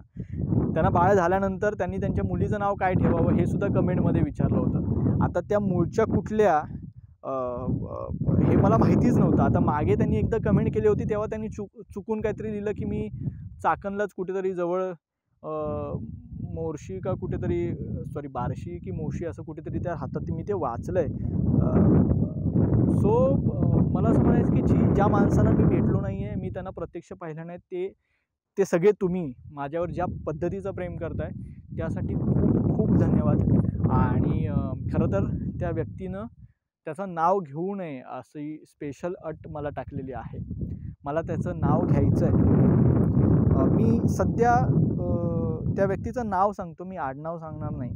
त्यांना बाळ झाल्यानंतर त्यांनी त्यांच्या मुलीचं नाव काय ठेवावं हे सुद्धा कमेंटमध्ये विचारलं होतं. आता त्या मूळच्या कुठल्या हे मला माहितीच नव्हतं. आता मागे त्यांनी एकदा कमेंट केली होती, तेव्हा त्यांनी चुकून काहीतरी लिहिलं की मी चाकणलाच कुठेतरी जवळ मोर्शी का कुठेतरी, सॉरी बार्शी की मोशी असं कुठेतरी त्या हातात मी ते वाचलं आहे. सो मला असं म्हणायचं की ज्या माणसाला मी भेटलो नाही आहे, मी त्यांना प्रत्यक्ष पाहिलं नाही, ते सगळे तुम्ही माझ्यावर ज्या पद्धतीचं प्रेम करताय त्यासाठी खूप खूप धन्यवाद. आणि खरं तर त्या व्यक्तीनं त्याचं नाव घेऊ नये अशी स्पेशल अट मला टाकलेली आहे. मला त्याचं नाव घ्यायचं आहे. मी सध्या त्या व्यक्तीचं नाव सांगतो, मी आडनाव सांगणार नाही.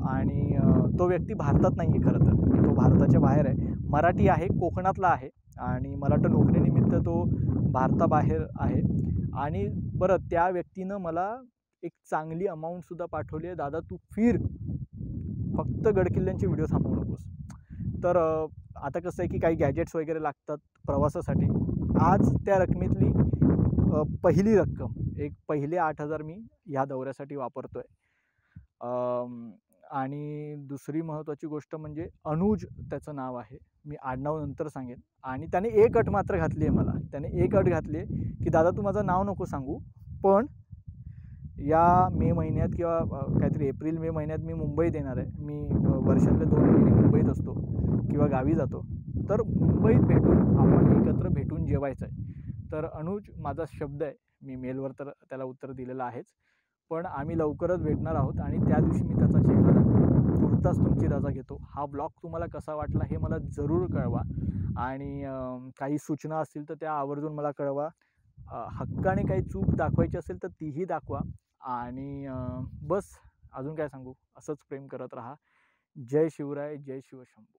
आणि तो व्यक्ती भारतात नाही आहे खरं तर, तो भारताच्या बाहेर आहे. मराठी आहे, कोकणातला आहे, आणि मला वाटतं नोकरीनिमित्त तो भारताबाहेर आहे. आणि बरं, त्या व्यक्तीनं मला एक चांगली अमाऊंटसुद्धा पाठवली आहे. दादा तू फिर, फक्त गडकिल्ल्यांचे व्हिडिओ थांबवू नकोस. तर आता कसं आहे की काही गॅजेट्स वगैरे लागतात प्रवासासाठी. आज त्या रकमेतली पहिली रक्कम, एक पहिले 8,000 मी ह्या दौऱ्यासाठी वापरतो आहे. आणि दुसरी महत्त्वाची गोष्ट म्हणजे अनुज त्याचं नाव आहे. मी आडनाव नंतर सांगेन. आणि त्याने एक अट मात्र घातली आहे मला. त्याने एक अट घातली आहे की दादा तू माझं नाव नको सांगू, पण या मे महिन्यात किंवा काहीतरी एप्रिल मे महिन्यात मी मुंबईत येणार आहे. मी वर्षातले 2 महिने मुंबईत असतो किंवा गावी जातो. तर मुंबईत आपण एकत्र भेटून जेवायचं आहे. तर अनुज माझा शब्द आहे, मी मेलवर तर त्याला उत्तर दिलेलं आहेच, पण आम्ही लवकरच भेटणार आहोत आणि त्या दिवशी मी त्याचा चेहरा दाखवेन. तुर्तास तुमची रजा घेतो. हा ब्लॉग तुम्हाला कसा वाटला हे मला जरूर कळवा. आणि काही सूचना असतील तर त्या आवर्जून मला कळवा. हक्काने काही चूक दाखवायची असेल तर तीही दाखवा. आणि बस अजून काय सांगू, असंच प्रेम करत राहा. जय शिवराय, जय शिवशंभू.